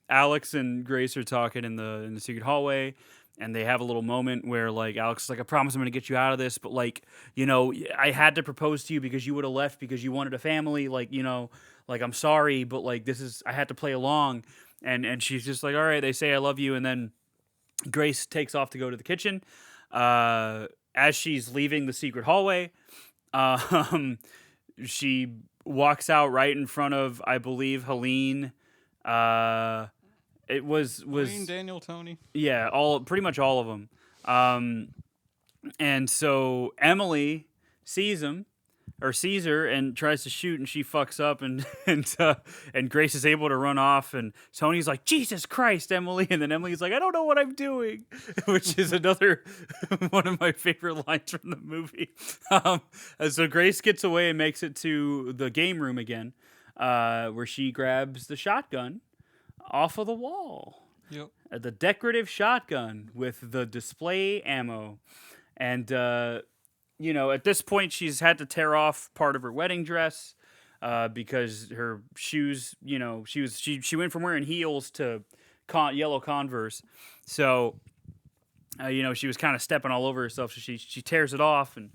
Alex and Grace are talking in the secret hallway, and they have a little moment where like Alex is like, "I promise I'm gonna get you out of this, but like I had to propose to you because you would have left because you wanted a family. Like like I'm sorry, but like I had to play along." And she's just like, all right, they say I love you. And then Grace takes off to go to the kitchen. As she's leaving the secret hallway, she walks out right in front of, I believe, Helene. It was Helene, Daniel, Tony. Yeah, pretty much all of them. And so Emily sees her and tries to shoot, and she fucks up, and Grace is able to run off, and Tony's like, Jesus Christ, Emily, and then Emily's like, I don't know what I'm doing, which is another one of my favorite lines from the movie. And so Grace gets away and makes it to the game room again, where she grabs the shotgun off of the wall. Yep. The decorative shotgun with the display ammo, and at this point, she's had to tear off part of her wedding dress because her shoes, she went from wearing heels to yellow Converse. So, she was kind of stepping all over herself. So she tears it off, and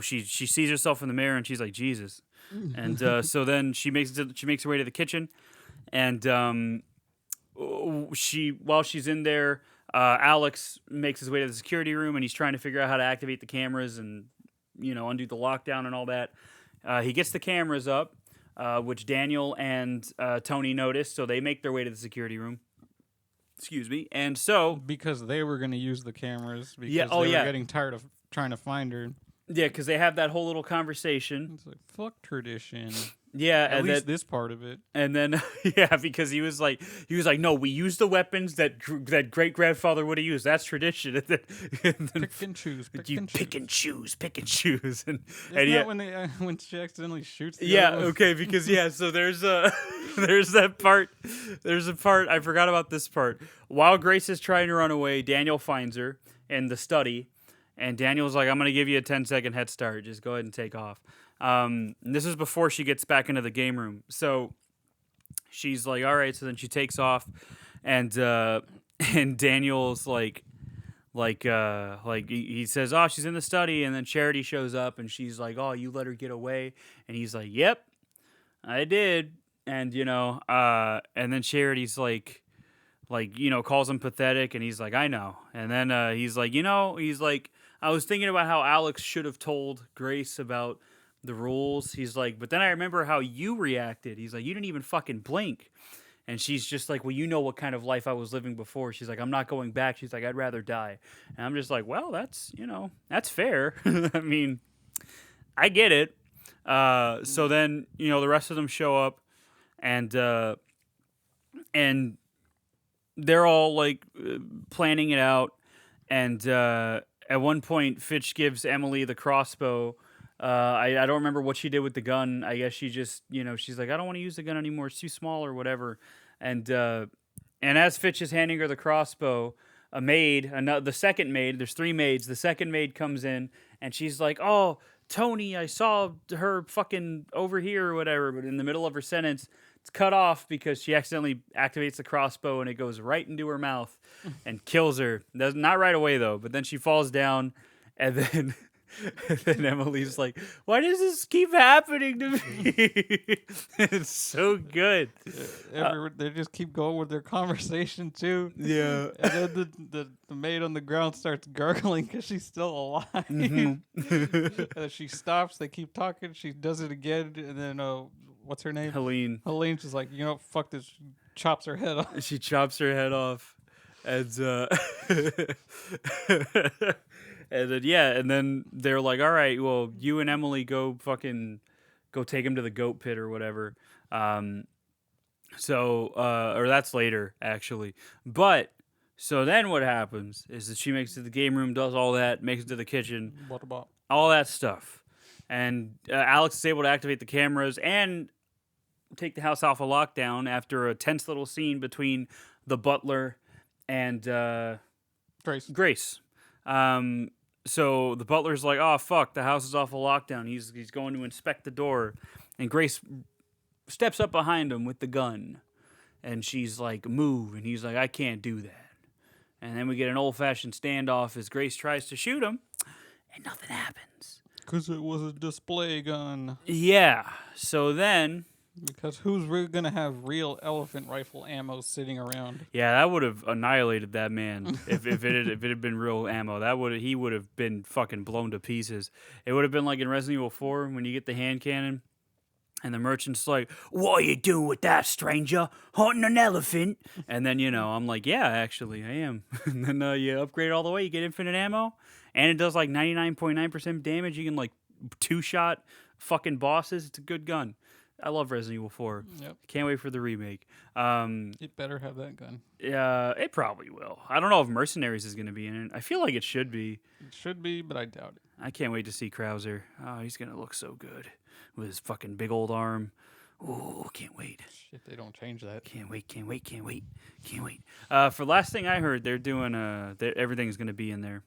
she sees herself in the mirror, and she's like, Jesus. And so then she makes her way to the kitchen, and while she's in there, Alex makes his way to the security room, and he's trying to figure out how to activate the cameras and undo the lockdown and all that. He gets the cameras up, which Daniel and Tony notice, so they make their way to the security room. Excuse me. And so because they were going to use the cameras because they were getting tired of trying to find her. Yeah, because they have that whole little conversation. It's like, fuck tradition. Yeah, at least this part of it. And then because he was like, no, we use the weapons that great grandfather would have used. That's tradition. And then pick and choose. Pick and choose. And when she accidentally shoots. Okay, because so there's that part. There's a part I forgot about this part. While Grace is trying to run away, Daniel finds her in the study, and Daniel's like, I'm gonna give you a 10-second head start. Just go ahead and take off. This is before she gets back into the game room. So she's like, all right. So then she takes off, and Daniel's like he says, oh, she's in the study. And then Charity shows up, and she's like, oh, you let her get away. And he's like, yep, I did. And, and then Charity's like, calls him pathetic. And he's like, I know. And then, he's like, I was thinking about how Alex should have told Grace about the rules. He's like, but then I remember how you reacted. He's like, you didn't even fucking blink. And she's just like, well, you know what kind of life I was living before. She's like, I'm not going back. She's like, I'd rather die. And I'm just like, well, that's fair. I mean, I get it. So then, the rest of them show up, and they're all like planning it out. And at one point, Fitch gives Emily the crossbow. I don't remember what she did with the gun. I guess she just, she's like, I don't want to use the gun anymore. It's too small or whatever. And as Fitch is handing her the crossbow, the second maid, there's 3 maids. The second maid comes in, and she's like, oh, Tony, I saw her fucking over here or whatever. But in the middle of her sentence, it's cut off because she accidentally activates the crossbow, and it goes right into her mouth and kills her. Not right away, though. But then she falls down, and then... And then Emily's like, why does this keep happening to me? It's so good. They just keep going with their conversation, too. Yeah. And then the maid on the ground starts gurgling because she's still alive. Mm-hmm. And she stops. They keep talking. She does it again. And then, what's her name? Helene's just like, fuck this. Chops her head off. She chops her head off. And and then they're like, all right, well, you and Emily go take him to the goat pit or whatever. Or that's later actually. But so then what happens is that she makes it to the game room, does all that, makes it to the kitchen, What about? all that stuff, and Alex is able to activate the cameras and take the house off of lockdown after a tense little scene between the butler and Grace. So the butler's like, "Oh fuck, the house is off of lockdown." He's going to inspect the door, and Grace steps up behind him with the gun, and she's like, "Move," and he's like, "I can't do that." And then we get an old-fashioned standoff as Grace tries to shoot him, and nothing happens. Because it was a display gun. Yeah. So then. Because who's really gonna have real elephant rifle ammo sitting around? Yeah, that would have annihilated that man if it had been real ammo. He would have been fucking blown to pieces. It would have been like in Resident Evil 4 when you get the hand cannon, and the merchant's like, "What are you doing with that, stranger? Hunting an elephant?" And then I'm like, "Yeah, actually, I am." And then you upgrade it all the way, you get infinite ammo, and it does like 99.9% damage. You can like two-shot fucking bosses. It's a good gun. I love Resident Evil 4. Yep. Can't wait for the remake. It better have that gun. Yeah, it probably will. I don't know if Mercenaries is going to be in it. I feel like it should be. It should be, but I doubt it. I can't wait to see Krauser. Oh, he's going to look so good with his fucking big old arm. Oh, can't wait. Shit, they don't change that. Can't wait. For last thing I heard, they're doing everything's going to be in there.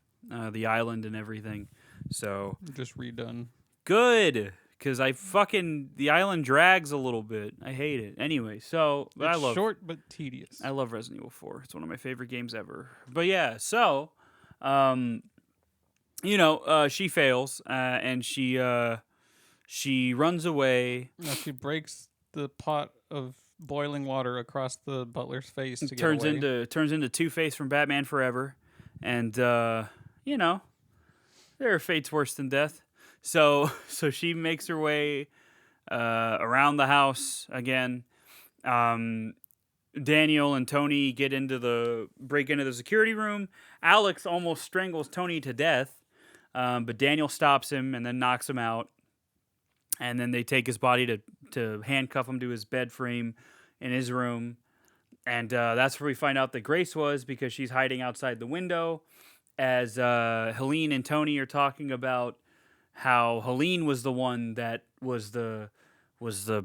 The island and everything. So Just redone. good. Because the island drags a little bit. I hate it. Anyway, so It's short but tedious. I love Resident Evil 4. It's one of my favorite games ever. But yeah, so, she fails and she runs away. No, she breaks the pot of boiling water across the butler's face to turns get away. turns into Two-Face from Batman Forever, and there are fates worse than death. So she makes her way around the house again. Daniel and Tony break into the security room. Alex almost strangles Tony to death, but Daniel stops him and then knocks him out. And then they take his body to handcuff him to his bed frame in his room. And that's where we find out that Grace was, because she's hiding outside the window as Helene and Tony are talking about how Helene was the one that was the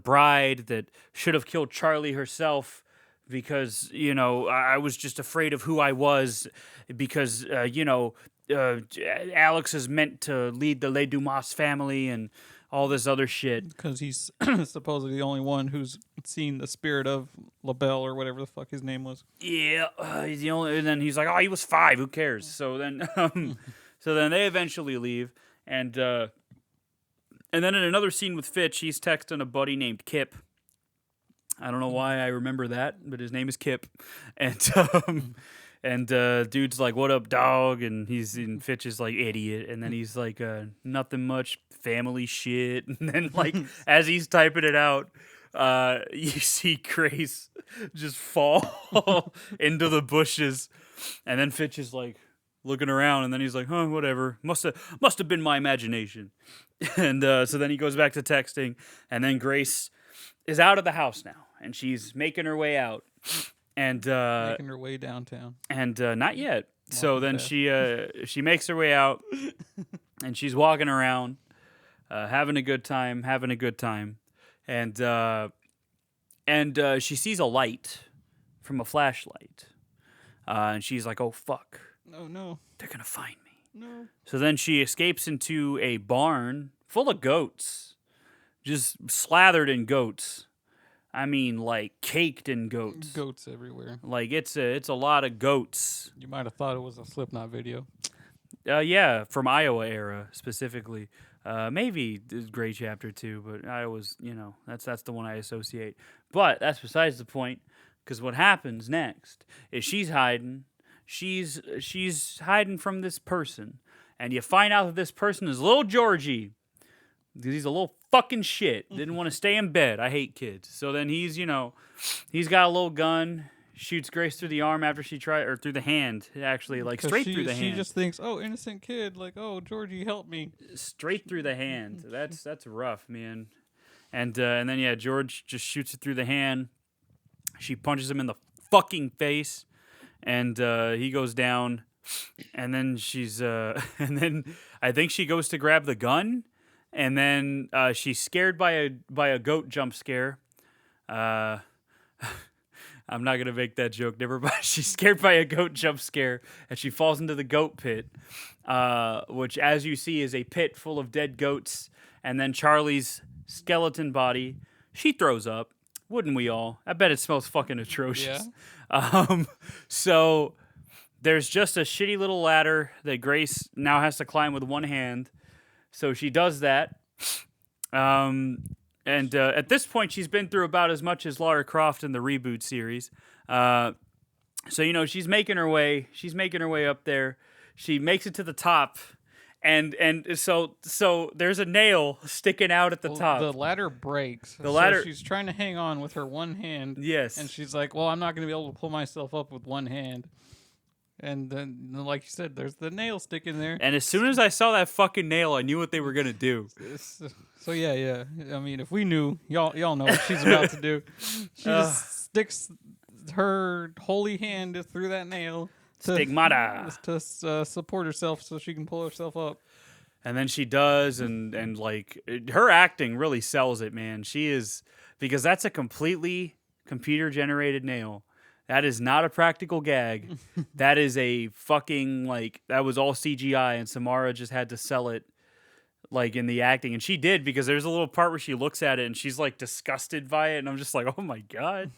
bride that should have killed Charlie herself, because I was just afraid of who I was, because Alex is meant to lead the Les Dumas family and all this other shit. Because he's supposedly the only one who's seen the spirit of LaBelle or whatever the fuck his name was. Yeah, he's the only. And then he's like, "Oh, he was 5. Who cares?" So then, they eventually leave. And then in another scene with Fitch, he's texting a buddy named Kip. I don't know why I remember that, but his name is Kip. And dude's like, "What up, dog?" And Fitch is like, "Idiot." And then he's like, "Nothing much, family shit." And then as he's typing it out, you see Grace just fall into the bushes. And then Fitch is like, looking around, and then he's like, "Huh, whatever. Must have been my imagination." And so then he goes back to texting, and then Grace is out of the house now, and she's making her way out, and Making her way downtown. And not yet. So then she makes her way out, and she's walking around, having a good time, and she sees a light from a flashlight, and she's like, "Oh fuck. Oh, no. They're going to find me." No. So then she escapes into a barn full of goats. Just slathered in goats. I mean, like, caked in goats. Goats everywhere. Like, it's a lot of goats. You might have thought it was a Slipknot video. Yeah, from Iowa era, specifically. Maybe Gray Chapter 2, but Iowa's, that's the one I associate. But that's besides the point, because what happens next is she's hiding. She's hiding from this person, and you find out that this person is little Georgie, because he's a little fucking shit. Didn't want to stay in bed. I hate kids. So then he's got a little gun. shoots Grace through the arm after she or through the hand, actually, like straight through the hand. She just thinks, oh, innocent kid, like, oh, Georgie, help me. Straight through the hand. That's rough, man. And then yeah, George just shoots it through the hand. She punches him in the fucking face, and he goes down. And then and then I think she goes to grab the gun, and then she's scared by a goat jump scare. I'm not gonna make that joke. Never mind. She's scared by a goat jump scare, and she falls into the goat pit, which, as you see, is a pit full of dead goats. And then Charlie's skeleton body. She throws up. Wouldn't we all? I bet it smells fucking atrocious. Yeah. So there's just a shitty little ladder that Grace now has to climb with one hand. So she does that. And at this point, she's been through about as much as Lara Croft in the reboot series. So, she's making her way. She's making her way up there. She makes it to the top. And so there's a nail sticking out at the top. The ladder breaks. The ladder. So she's trying to hang on with her one hand. Yes. And she's like, well, I'm not going to be able to pull myself up with one hand. And then, like you said, there's the nail sticking there. And as soon as I saw that fucking nail, I knew what they were going to do. So, yeah. I mean, if we knew, y'all know what she's about to do. She just sticks her holy hand through that nail. Stigmata. To support herself so she can pull herself up. And then she does, and like, her acting really sells it, man. She is, because that's a completely computer-generated nail. That is not a practical gag. That is a fucking, like, that was all CGI, and Samara just had to sell it, like, in the acting. And she did, because there's a little part where she looks at it, and she's, like, disgusted by it, and I'm just like, oh my God.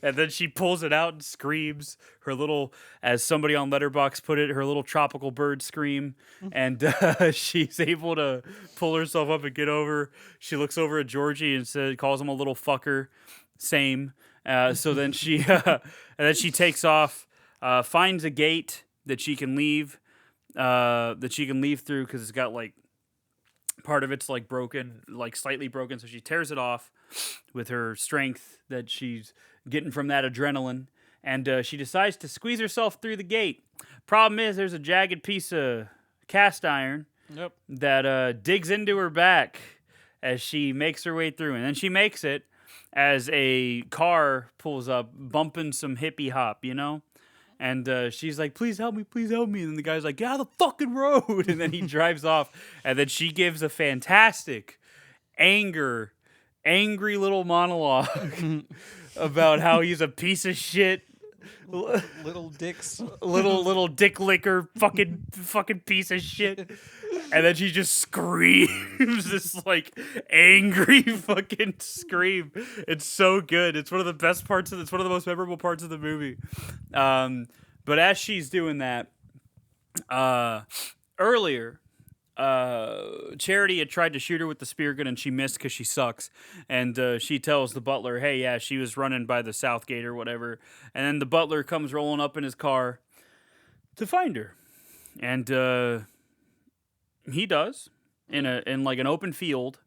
And then she pulls it out and screams her little, as somebody on Letterboxd put it, her little tropical bird scream. And she's able to pull herself up and get over. She looks over at Georgie and calls him a little fucker. Same. So then she takes off, finds a gate that she can leave through, because it's got, like, part of it's like broken, like slightly broken. So she tears it off with her strength that she's getting from that adrenaline, and she decides to squeeze herself through the gate. Problem is, there's a jagged piece of cast iron that digs into her back as she makes her way through, and then she makes it. As a car pulls up, bumping some hippie hop, And she's like, please help me. And then the guy's like, get out of the fucking road. And then he drives off. And then she gives a fantastic, angry little monologue about how he's a piece of shit. Little dicks. little dick licker, fucking piece of shit. And then she just screams this, like, angry fucking scream. It's so good. It's one of the best parts it's one of the most memorable parts of the movie. But as she's doing that, earlier, Charity had tried to shoot her with the spear gun, and she missed because she sucks. And she tells the butler, hey, yeah, she was running by the south gate or whatever. And then the butler comes rolling up in his car to find her. And he does in like an open field,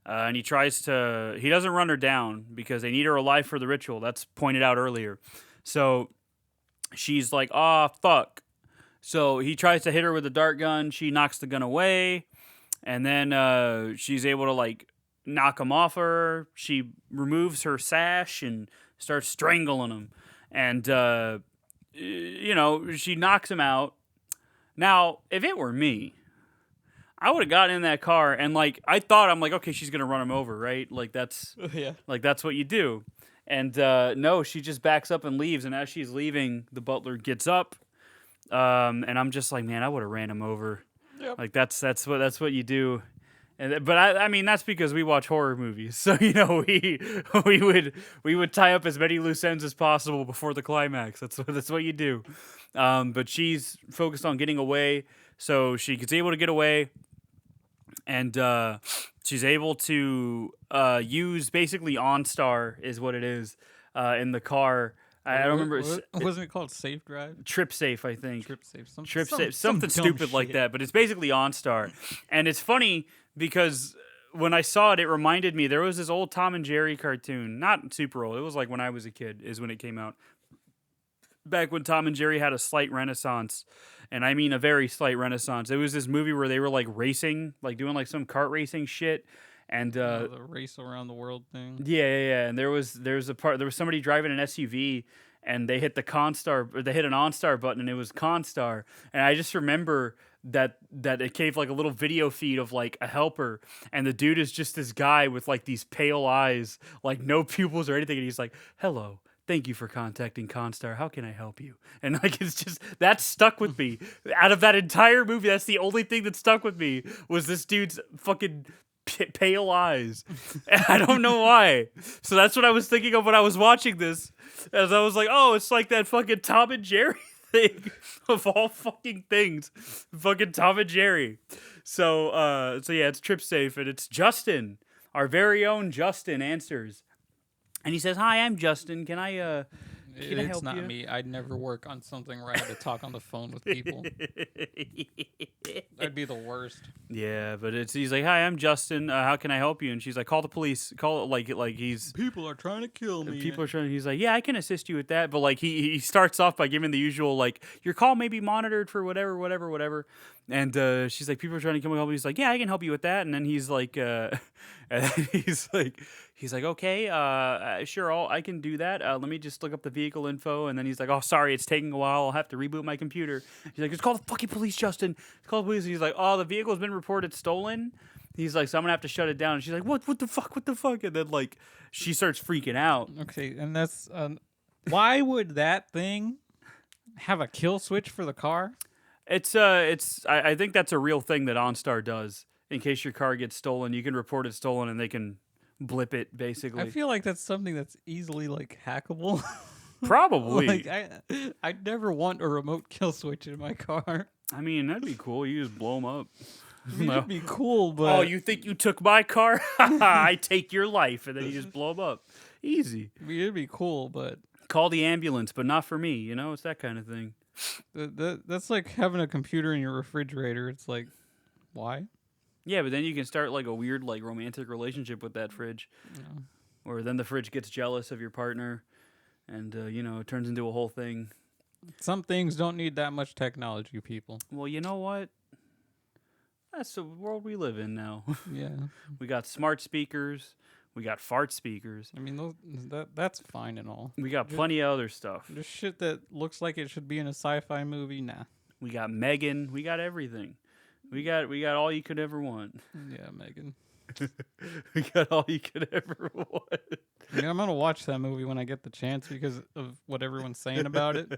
and he doesn't run her down because they need her alive for the ritual. That's pointed out earlier. So she's like, "Ah, fuck." So he tries to hit her with a dart gun. She knocks the gun away, and then she's able to, like, knock him off her. She removes her sash and starts strangling him, and she knocks him out. Now, if it were me, I would have gotten in that car and, like, I'm like, okay, she's gonna run him over, right? Like, that's that's what you do. And no, she just backs up and leaves. And as she's leaving, the butler gets up, and I'm just like, man, I would have ran him over. Yep. Like that's what you do. But I mean that's because we watch horror movies, so we would tie up as many loose ends as possible before the climax. That's what you do. But she's focused on getting away, so she gets able to get away. And she's able to use basically OnStar is what it is in the car. I don't remember. Wasn't it called Safe Drive? Trip Safe, I think. Trip Safe. Something stupid like that. But it's basically OnStar. And it's funny because when I saw it, it reminded me, there was this old Tom and Jerry cartoon. Not super old. It was like when I was a kid is when it came out. back when Tom and Jerry had a slight renaissance, and I mean a very slight renaissance. It was this movie where they were like racing, like doing like some kart racing shit, and the race around the world thing. yeah. And there was somebody driving an SUV, and they hit the OnStar, or they hit an OnStar button, and it was ConStar, and I just remember that it gave like a little video feed of like a helper, and the dude is just this guy with like these pale eyes, like no pupils or anything, and he's like, "Hello. Thank you for contacting ConStar. How can I help you?" And like it's just that stuck with me. Out of that entire movie, that's the only thing that stuck with me was this dude's fucking pale eyes. And I don't know why. So that's what I was thinking of when I was watching this. As I was like, oh, it's like that fucking Tom and Jerry thing of all fucking things. Fucking Tom and Jerry. So yeah, it's Trip Safe, and it's Justin, our very own Justin answers. And he says, "Hi, I'm Justin. Can I help you?" It's not me. I'd never work on something where I had to talk on the phone with people. That'd be the worst. Yeah, but he's like, "Hi, I'm Justin. How can I help you?" And she's like, "Call the police. Call like he's People are trying to kill me. people are trying." He's like, "Yeah, I can assist you with that." But like he starts off by giving the usual like, "Your call may be monitored for whatever." And she's like, "People are trying to kill me." He's like, "Yeah, I can help you with that." And then he's like, and he's like, "Okay, sure, I can do that. Let me just look up the vehicle info." And then he's like, "Oh, sorry, it's taking a while. I'll have to reboot my computer." He's like, "Just call the fucking police, Justin. Just call the police." And he's like, "Oh, the vehicle's been reported stolen." He's like, "So I'm gonna have to shut it down." And she's like, What the fuck? And then like she starts freaking out. Okay, and that's why would that thing have a kill switch for the car? I think that's a real thing that OnStar does. In case your car gets stolen, you can report it stolen, and they can blip it basically. I feel like that's something that's easily like hackable. Probably. Like I'd never want a remote kill switch in my car. I mean, that'd be cool. You just blow them up. I mean, it'd be cool, but Oh, you think you took my car? I take your life, and then you just blow them up. Easy. I mean, it'd be cool, but Call the ambulance, but not for me. You know, it's that kind of thing. that's like having a computer in your refrigerator. It's like, why? Yeah, but then you can start like a weird like romantic relationship with that fridge. Yeah. Or then the fridge gets jealous of your partner, and it turns into a whole thing. Some things don't need that much technology, people. Well, you know what? That's the world we live in now. Yeah. We got smart speakers. We got fart speakers. I mean, that's fine and all. We got plenty of other stuff. Just shit that looks like it should be in a sci-fi movie. Nah. We got Megan. We got everything. We got all you could ever want. Yeah, Megan. We got all you could ever want. I mean, I'm gonna watch that movie when I get the chance because of what everyone's saying about it.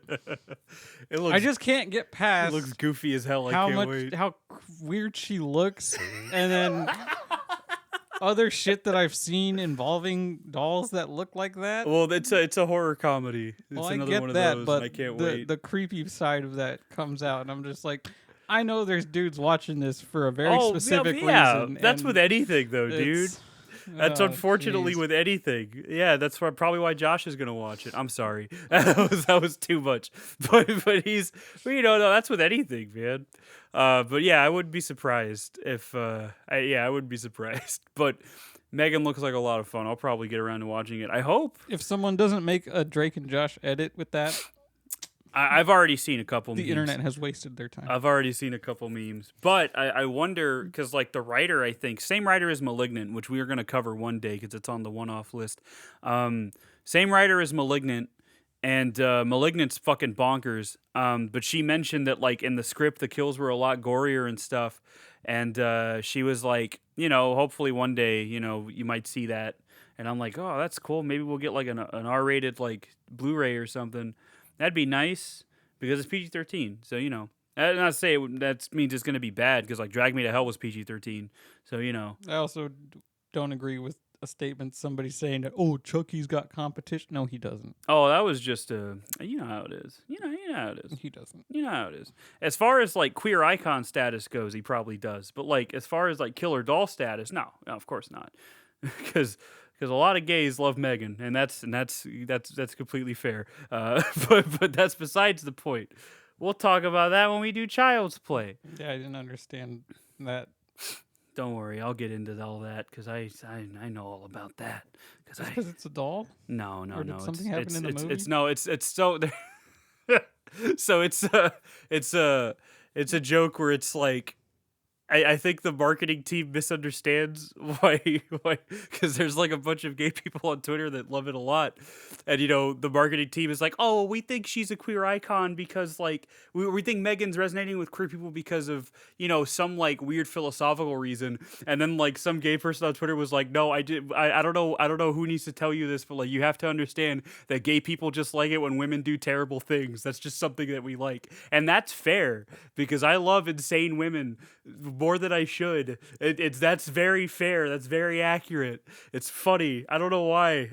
It looks, I just can't get it past looks goofy as hell. I can't wait. how weird she looks, and then other shit that I've seen involving dolls that look like that. Well, it's a horror comedy. It's Well, I another get one of that, those. but I can't the wait. the creepy side of that comes out, and I'm just like, I know there's dudes watching this for a very specific reason. That's and with anything, though, dude. it's- That's oh, unfortunately jeez. with anything. Yeah, that's probably why Josh is gonna watch it. I'm sorry, that was too much. But he's, no, that's with anything, man. But yeah, I wouldn't be surprised if I wouldn't be surprised. But Megan looks like a lot of fun. I'll probably get around to watching it. I hope. If someone doesn't make a Drake and Josh edit with that, I've already seen a couple. the memes. internet has wasted their time. I've already seen a couple memes, but I wonder because like the writer, I think same writer as *Malignant*, which we are going to cover one day because it's on the one-off list. Same writer as *Malignant*, and *Malignant's* fucking bonkers. But she mentioned that like in the script the kills were a lot gorier and stuff, and she was like, hopefully one day, you might see that. And I'm like, oh, that's cool. Maybe we'll get like an R-rated like Blu-ray or something. That'd be nice because it's PG-13. So, I'm not saying that means it's going to be bad because, like, Drag Me to Hell was PG-13. So, I also don't agree with a statement somebody saying that, oh, Chucky's got competition. No, he doesn't. Oh, that was just how it is. You know how it is. He doesn't. You know how it is. As far as, like, queer icon status goes, he probably does. But, like, as far as, like, killer doll status, no, of course not. Because a lot of gays love Megan, and that's completely fair. But that's besides the point. We'll talk about that when we do Child's Play. Yeah, I didn't understand that. Don't worry, I'll get into all that because I know all about that. Because it's a doll? No. Or did It's, something happen in the movie? It's so. So it's a joke where it's like I think the marketing team misunderstands why because there's like a bunch of gay people on Twitter that love it a lot, and the marketing team is like, oh, we think she's a queer icon because like we think Megan's resonating with queer people because of some like weird philosophical reason, and then like some gay person on Twitter was like, no, I don't know who needs to tell you this, but like you have to understand that gay people just like it when women do terrible things. That's just something that we like, and that's fair because I love insane women more than I should. That's very fair. That's very accurate. It's funny. I don't know why.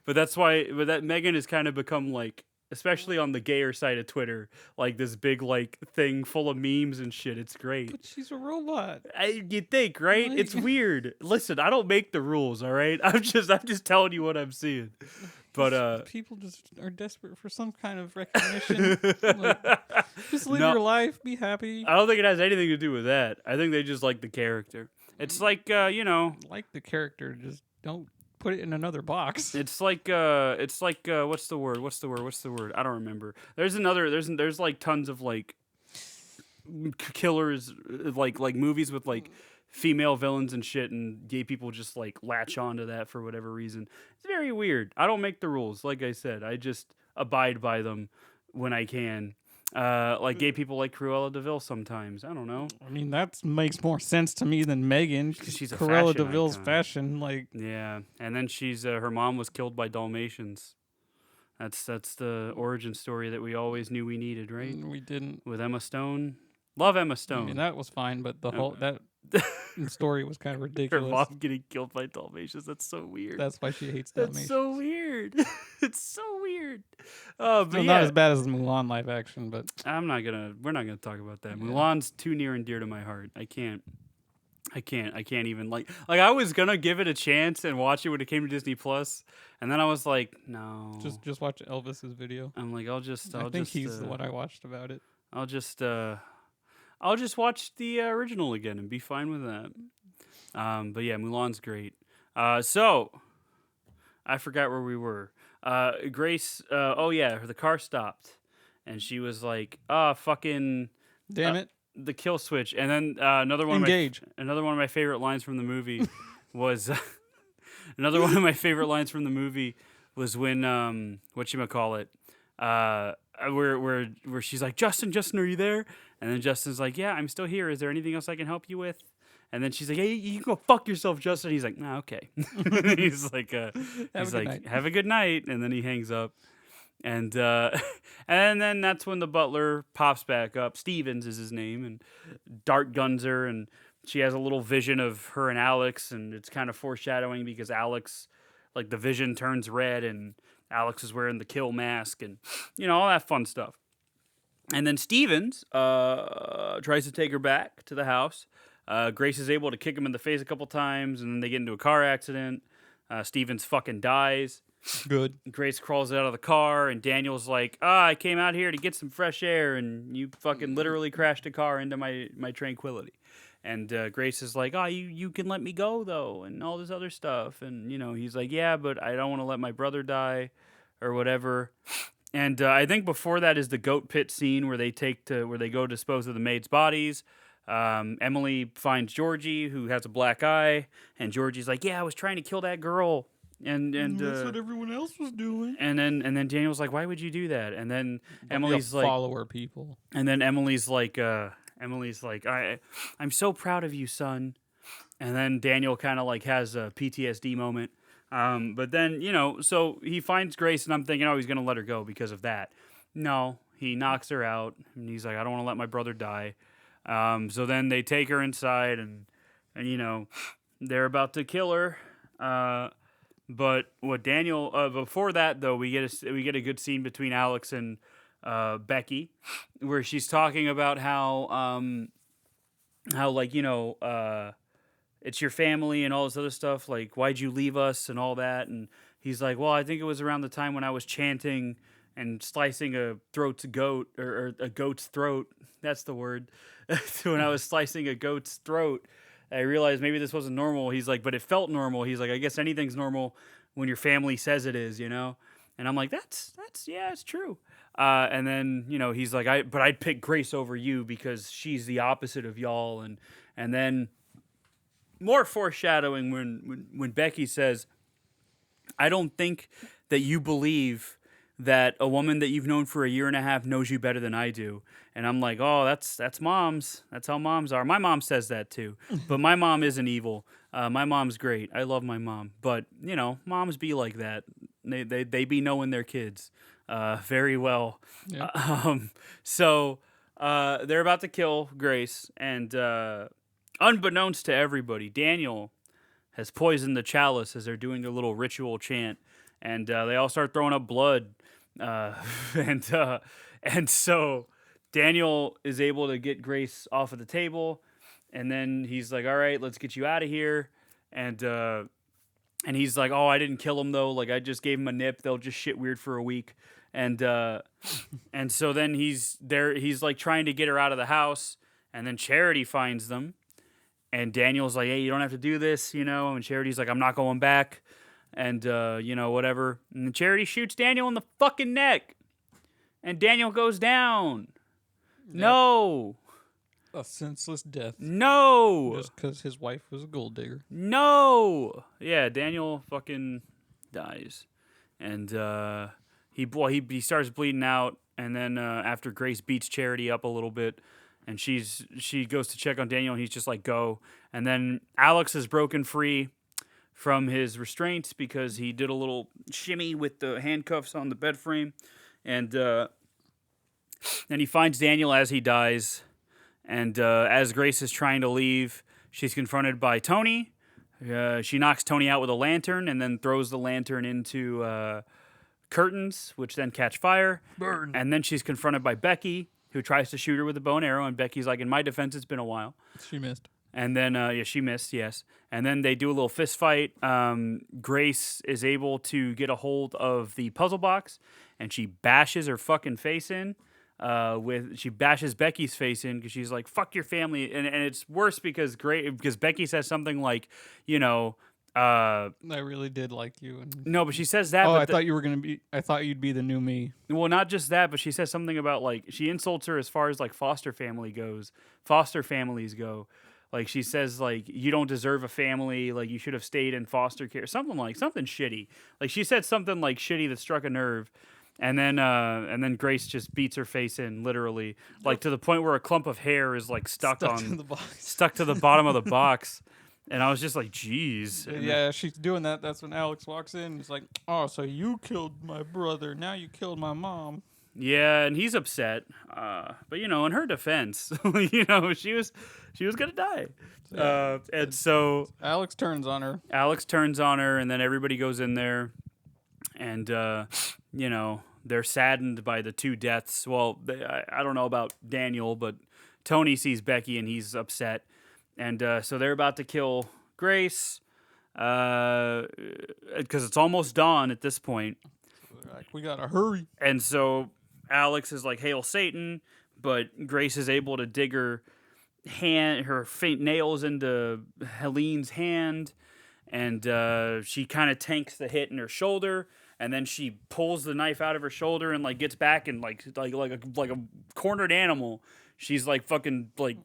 But that's why. But that Megan has kind of become like, especially on the gayer side of Twitter, like this big like thing full of memes and shit. It's great. But she's a robot. You think, right? It's weird. Listen, I don't make the rules. All right. I'm just telling you what I'm seeing. But people just are desperate for some kind of recognition. Just live your life, be happy. I don't think it has anything to do with that. I think they just like the character. It's like like the character, just don't put it in another box. It's like what's the word? I don't remember. There's like tons of like killers like movies with like female villains and shit, and gay people just like latch onto that for whatever reason. It's very weird. I don't make the rules, like I said. I just abide by them when I can. Like gay people like Cruella de Vil sometimes. I don't know. I mean, that makes more sense to me than Megan. She's a Cruella de fashion Vil's icon. fashion, like yeah. And then she's her mom was killed by Dalmatians. That's the origin story that we always knew we needed, right? We didn't. With Emma Stone. Love Emma I Stone. mean, that was fine, but the whole that story was kind of Her ridiculous. mom getting killed by Dalmatians. That's so weird. That's why she hates That's Dalmatians. so weird. It's so weird. But Still yeah, not as bad as the Mulan live action, but we're not gonna talk about that. Yeah. Mulan's too near and dear to my heart. I can't even like I was gonna give it a chance and watch it when it came to Disney Plus, and then I was like, no. just watch Elvis's video. I'm like, I think he's the one I watched about it. I'll just watch the original again and be fine with that. But yeah, Mulan's great. So I forgot where we were. Grace. Oh yeah, the car stopped, and she was like, fucking Damn it. the kill switch." And then another one Engage. of my favorite lines from the movie was another one of my favorite lines from the movie was when whatchamacallit, where she's like, Justin, are you there? And then Justin's like, yeah, I'm still here. Is there anything else I can help you with? And then she's like, hey, you can go fuck yourself, Justin. He's like, nah, okay. He's like, have a good night. And then he hangs up. And then that's when the butler pops back up. Stevens is his name, and dart guns her, and she has a little vision of her and Alex, and it's kind of foreshadowing because Alex, like the vision turns red, and Alex is wearing the kill mask, and all that fun stuff. And then Stevens tries to take her back to the house. Grace is able to kick him in the face a couple times, and then they get into a car accident. Stevens fucking dies. Good. Grace crawls out of the car, and Daniel's like, I came out here to get some fresh air, and you fucking literally crashed a car into my tranquility. And Grace is like, you can let me go, though, and all this other stuff. And, he's like, yeah, but I don't want to let my brother die or whatever. And I think before that is the goat pit scene where they go dispose of the maids' bodies. Emily finds Georgie, who has a black eye, and Georgie's like, yeah, I was trying to kill that girl. And that's what everyone else was doing. And then Daniel's like, why would you do that? And then Emily's like, follower people. And then Emily's like, I'm so proud of you, son. And then Daniel kind of like has a PTSD moment. But then, so he finds Grace, and I'm thinking, he's going to let her go because of that. No, he knocks her out, and he's like, I don't want to let my brother die. So then they take her inside, and they're about to kill her. But what Daniel, before that though, we get a good scene between Alex and Becky, where she's talking about how it's your family and all this other stuff. Like, why'd you leave us and all that? And he's like, well, I think it was around the time when I was chanting and slicing a goat or a goat's throat. That's the word. When I was slicing a goat's throat, I realized maybe this wasn't normal. He's like, but it felt normal. He's like, I guess anything's normal when your family says it is, And I'm like, that's yeah, it's true. And then he's like, but I'd pick Grace over you because she's the opposite of y'all. And then more foreshadowing when Becky says, I don't think that you believe that a woman that you've known for a year and a half knows you better than I do. And I'm like, oh, that's moms. That's how moms are. My mom says that too. But my mom isn't evil. My mom's great. I love my mom. But, moms be like that. They be knowing their kids very well. Yeah. So they're about to kill Grace. And unbeknownst to everybody, Daniel has poisoned the chalice as they're doing their little ritual chant. And they all start throwing up blood. And so Daniel is able to get Grace off of the table. And then he's like, all right, let's get you out of here. And he's like, oh, I didn't kill him, though. Like, I just gave him a nip. They'll just shit weird for a week. And so then he's like trying to get her out of the house. And then Charity finds them. And Daniel's like, hey, you don't have to do this, And Charity's like, I'm not going back. And, whatever. And Charity shoots Daniel in the fucking neck. And Daniel goes down. Yep. No. A senseless death. No. Just because his wife was a gold digger. No. Yeah, Daniel fucking dies. And he starts bleeding out. And then after Grace beats Charity up a little bit, and she goes to check on Daniel, and he's just like, go. And then Alex is broken free from his restraints because he did a little shimmy with the handcuffs on the bed frame. And then he finds Daniel as he dies. And as Grace is trying to leave, she's confronted by Tony. She knocks Tony out with a lantern and then throws the lantern into curtains, which then catch fire. Burn. And then she's confronted by Becky, who tries to shoot her with a bow and arrow. And Becky's like, in my defense, it's been a while. She missed. And then, she missed, yes. And then they do a little fist fight. Grace is able to get a hold of the puzzle box, and she bashes her fucking face in. She bashes Becky's face in because she's like, fuck your family. And it's worse because Becky says something like, I really did like you. No, but she says that. Oh, but I thought you'd be the new me. Well, not just that, but she says something about, like, she insults her as far as, like, foster families go. Like, she says, like, you don't deserve a family. Like, you should have stayed in foster care. Something shitty. Like, she said something, like, shitty that struck a nerve. And then Grace just beats her face in, literally. Like, to the point where a clump of hair is, like, stuck to the bottom of the box. And I was just like, geez. Yeah, she's doing that. That's when Alex walks in. He's like, oh, so you killed my brother. Now you killed my mom. Yeah, and he's upset. But, in her defense, she was going to die. And so Alex turns on her. And then everybody goes in there. And, they're saddened by the two deaths. Well, I don't know about Daniel, but Tony sees Becky and he's upset. And so they're about to kill Grace because it's almost dawn at this point. Like, we gotta hurry. And so Alex is like, hail Satan, but Grace is able to dig her faint nails into Helene's hand, and she kind of tanks the hit in her shoulder, and then she pulls the knife out of her shoulder and, like, gets back and like a cornered animal. She's like fucking like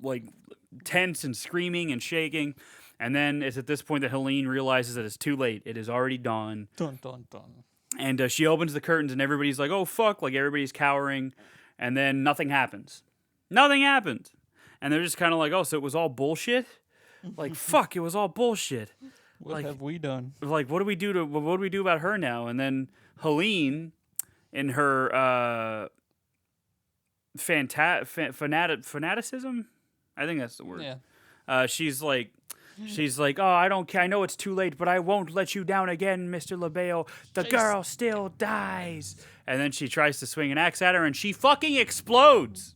tense and screaming and shaking. And then it's at this point that Helene realizes that it's too late. It is already dawn. Dun, dun, dun. And she opens the curtains and everybody's like, oh, fuck. Like, everybody's cowering. And then nothing happens. Nothing happened. And they're just kind of like, oh, so it was all bullshit? Like, fuck, it was all bullshit. What have we done? Like, what do we do about her now? And then Helene, in her fanaticism? I think that's the word. Yeah. She's like, oh, I don't care. I know it's too late, but I won't let you down again, Mr. LeBeo. The girl still dies. And then she tries to swing an axe at her, and she fucking explodes.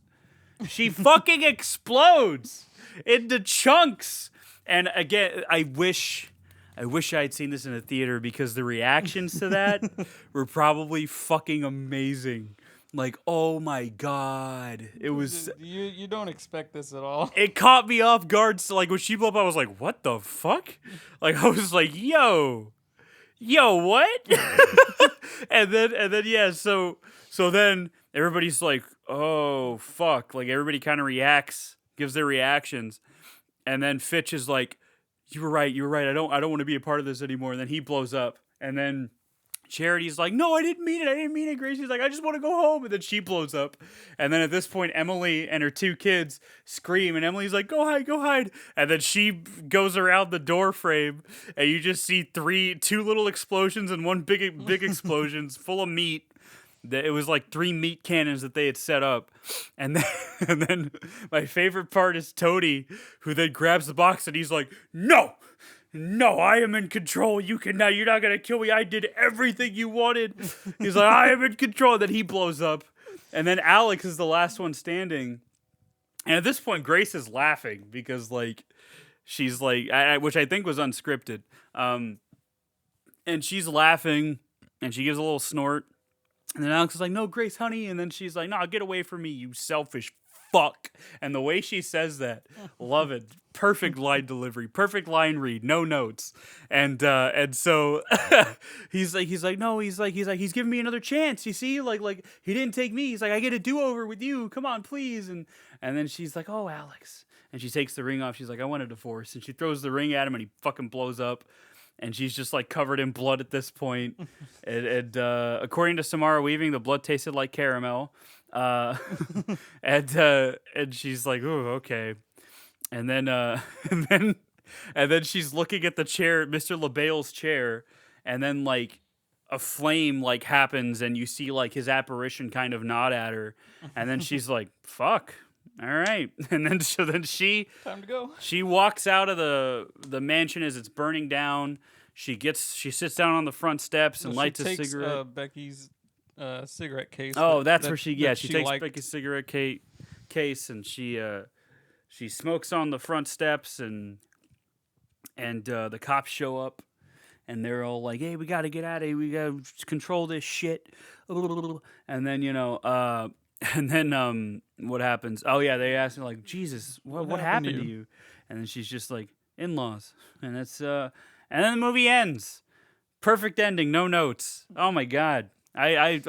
She fucking explodes into chunks. And again, I wish I'd seen this in a theater because the reactions to that were probably fucking amazing. Like, oh my God. It was... You don't expect this at all. It caught me off guard. So, like, when she blew up, I was like, what the fuck? Like, I was like, yo, yo, what? and then yeah, so then everybody's like, oh fuck, like everybody kind of reacts, gives their reactions, and then Fitch is like, you were right, I don't want to be a part of this anymore, and then he blows up, and then Charity's like, no, I didn't mean it. Gracie's like, I just want to go home. And then she blows up. And then at this point, Emily and her two kids scream. And Emily's like, go hide. And then she goes around the door frame. And you just see two little explosions and one big explosions full of meat. It was like 3 meat cannons that they had set up. And then my favorite part is Toady, who then grabs the box and he's like, no, I am in control. You're not going to kill me. I did everything you wanted. He's like, I am in control. And then he blows up. And then Alex is the last one standing. And at this point, Grace is laughing because, like, she's like, which I think was unscripted. And she's laughing and she gives a little snort. And then Alex is like, no, Grace, honey. And then she's like, no, get away from me, you selfish fuck. And the way she says that, love it. Perfect line delivery, perfect line read, no notes. And so he's giving me another chance. You see, like he didn't take me. He's like, I get a do-over with you. Come on, please. And then she's like, oh, Alex. And she takes the ring off. She's like, I want a divorce. And she throws the ring at him and he fucking blows up. And she's just like covered in blood at this point. and according to Samara Weaving, the blood tasted like caramel. And she's like, ooh, okay. And then and then she's looking at the chair, Mr. LaBelle's chair, and then like a flame like happens and you see like his apparition kind of nod at her. And then she's like, fuck. All right. And then she Time to go. She walks out of the mansion as it's burning down. She sits down on the front steps and lights a cigarette. Becky's cigarette case. Oh, that's where she takes liked. Becky's cigarette case and she smokes on the front steps and the cops show up and they're all like, hey, we got to get out of here. We got to control this shit. And then, what happens? Oh yeah, they ask her like, Jesus, what happened to you? And then she's just like, in-laws. And it's and then the movie ends. Perfect ending, no notes. Oh my god. I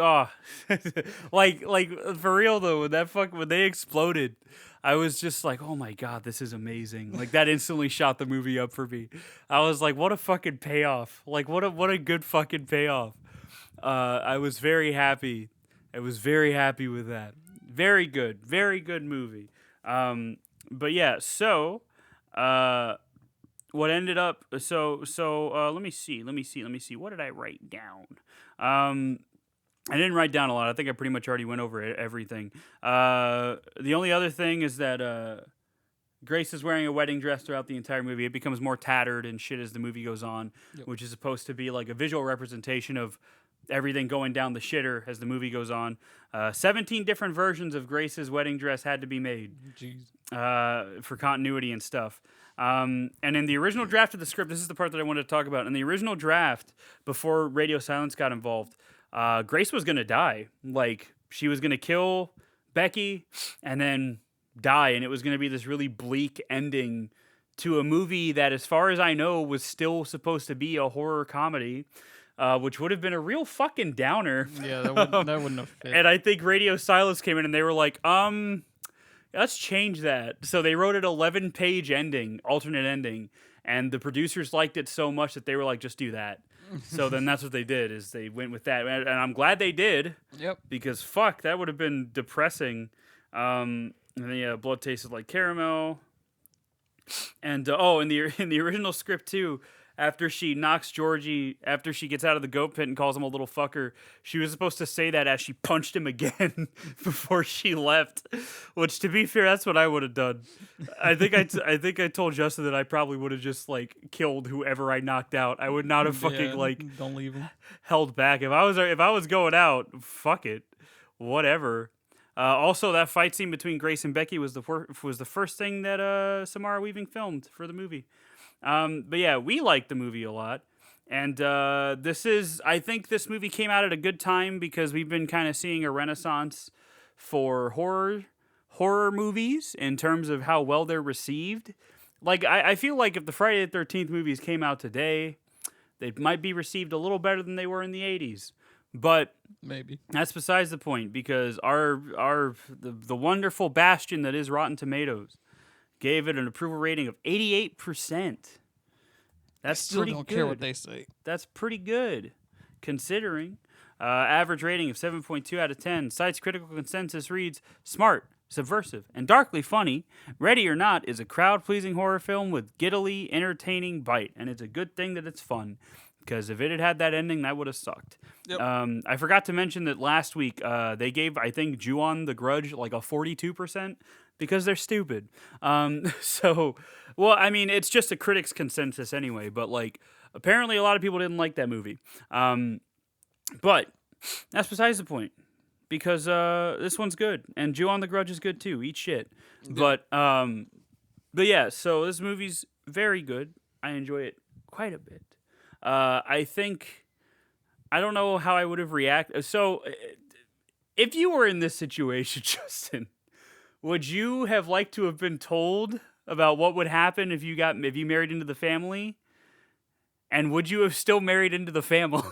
like for real though, when they exploded, I was just like, oh my god, this is amazing. Like that instantly shot the movie up for me. I was like, what a fucking payoff. Like what a good fucking payoff. I was very happy. I was very happy with that. Very good movie. But yeah, so what ended up so let me see. What did I write down? I didn't write down a lot. I think I pretty much already went over everything. The only other thing is that Grace is wearing a wedding dress throughout the entire movie. It becomes more tattered and shit as the movie goes on, which is supposed to be like a visual representation of everything going down the shitter as the movie goes on. 17 different versions of Grace's wedding dress had to be made for continuity and stuff. And in the original draft of the script, this is the part that I wanted to talk about. In the original draft, before Radio Silence got involved, Grace was going to die. Like, she was going to kill Becky and then die. And it was going to be this really bleak ending to a movie that, as far as I know, was still supposed to be a horror comedy. Which would have been a real fucking downer. Yeah, that wouldn't have fit. And I think Radio Silence came in and they were like, let's change that. So they wrote an 11-page ending, alternate ending, and the producers liked it so much that they were like, just do that. So then that's what they did, is they went with that. And I'm glad they did. Yep. Because fuck, that would have been depressing. And then yeah, blood tasted like caramel. And in the original script too, after she knocks Georgie, after she gets out of the goat pit and calls him a little fucker, she was supposed to say that as she punched him again before she left. Which, to be fair, that's what I would have done. I think I told Justin that I probably would have just like killed whoever I knocked out. I would not have fucking don't leave him. Held back. If I was going out, fuck it, whatever. Also, that fight scene between Grace and Becky was the first thing that Samara Weaving filmed for the movie. But yeah, we liked the movie a lot. And I think this movie came out at a good time because we've been kind of seeing a renaissance for horror movies in terms of how well they're received. Like, I feel like if the Friday the 13th movies came out today, They might be received a little better than they were in the 80s. But Maybe. that's besides the point, because the wonderful bastion that is Rotten Tomatoes gave it an approval rating of 88%. That's Still pretty don't good. care what they say. That's pretty good, considering. Average rating of 7.2 out of 10. Site's critical consensus reads, smart, subversive, and darkly funny. Ready or Not is a crowd-pleasing horror film with giddily entertaining bite, and it's a good thing that it's fun, because if it had had that ending, that would have sucked. Yep. I forgot to mention that last week they gave, I think, Ju-on the Grudge like a 42%, because they're stupid. So, well, I mean, it's just a critic's consensus anyway, but like, apparently a lot of people didn't like that movie. But that's besides the point, because this one's good, and Ju-on the Grudge is good too. Eat shit. Yeah. But yeah, so this movie's very good. I enjoy it quite a bit. I think, I don't know how I would have reacted. So, if you were in this situation, Justin, would you have liked to have been told about what would happen if you married into the family? And would you have still married into the family?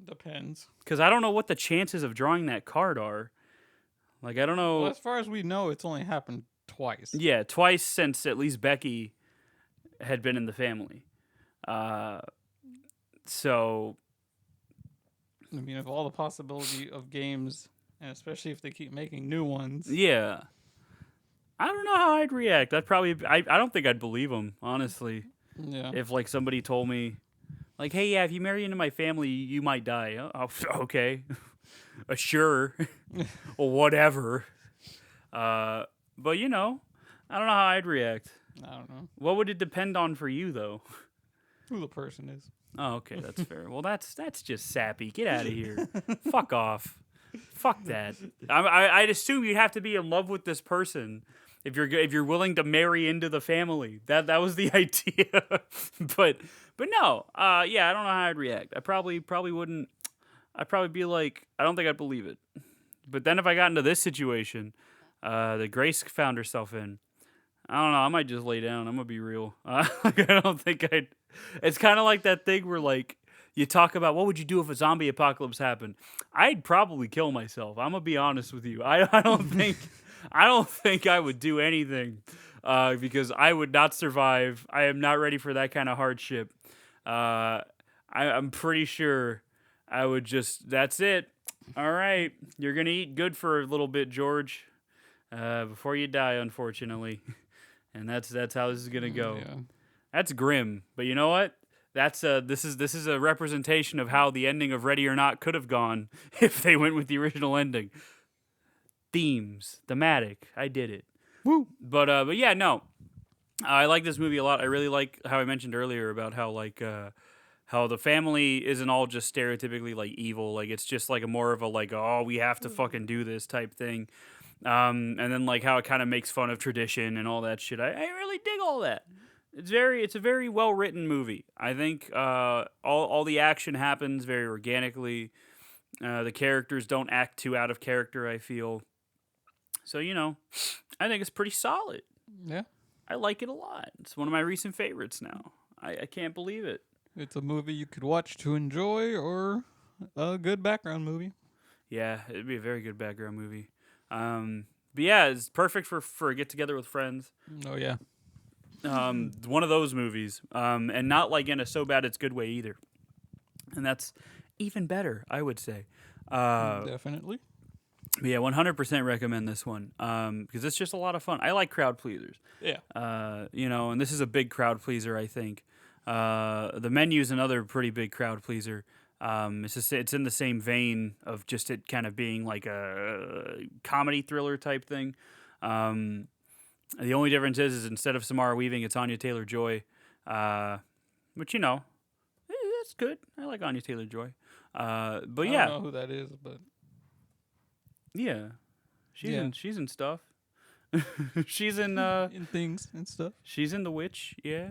Depends. Because I don't know what the chances of drawing that card are. Like, I don't know. Well, as far as we know, it's only happened twice. Yeah, twice since at least Becky had been in the family. So, I mean, of all the possibility of games, and especially if they keep making new ones. yeah. I don't know how I'd react. I don't think I'd believe them, honestly. Yeah. If, like, somebody told me, like, hey, yeah, if you marry into my family, you might die. Oh, okay. Sure. Well, whatever. But, you know, I don't know how I'd react. I don't know What would it depend on for you, though? who the person is. Oh, okay, that's fair. Well, that's just sappy. Get out of here. Fuck off. Fuck that. I'd assume you'd have to be in love with this person if you're willing to marry into the family. That was the idea. but no. Yeah, I don't know how I'd react. I probably wouldn't. I'd probably be like, I don't think I'd believe it. But then if I got into this situation, that Grace found herself in, I don't know. I might just lay down. I'm gonna be real. Like, I don't think I'd. It's kind of like that thing where, like, you talk about what would you do if a zombie apocalypse happened. I'd probably kill myself. I'm gonna be honest with you. I don't think I would do anything because I would not survive. I am not ready for that kind of hardship. I'm pretty sure I would just. That's it. All right, you're gonna eat good for a little bit, George, before you die, unfortunately. And that's how this is gonna go. Yeah. That's grim, but you know what? This is a representation of how the ending of Ready or Not could have gone if they went with the original ending. Themes, thematic. I did it. Woo. But yeah, no. I like this movie a lot. I really like how I mentioned earlier about how how the family isn't all just stereotypically like evil. Like, it's just like a more of a like, oh, we have to fucking do this type thing. And then like how it kind of makes fun of tradition and all that shit. I really dig all that. It's a very well written movie. I think all the action happens very organically. The characters don't act too out of character, I feel. So, you know, I think it's pretty solid. Yeah. I like it a lot. It's one of my recent favorites now. I can't believe it. It's a movie you could watch to enjoy, or a good background movie. Yeah, it'd be a very good background movie. But yeah, it's perfect for a get together with friends. Oh yeah. One of those movies, and not like in a so bad it's good way either, and that's even better, I would say. Definitely. But yeah, 100% recommend this one because it's just a lot of fun. I like crowd pleasers. Yeah. You know, and this is a big crowd pleaser, I think. The Menu is another pretty big crowd pleaser. It's in the same vein of just it kind of being like a comedy thriller type thing. The only difference is instead of Samara Weaving, it's Anya Taylor-Joy, which, you know, that's good. I like Anya Taylor-Joy. But yeah, I don't know who that is, but yeah, she's in stuff. She's in in things and stuff. she's in The Witch, yeah,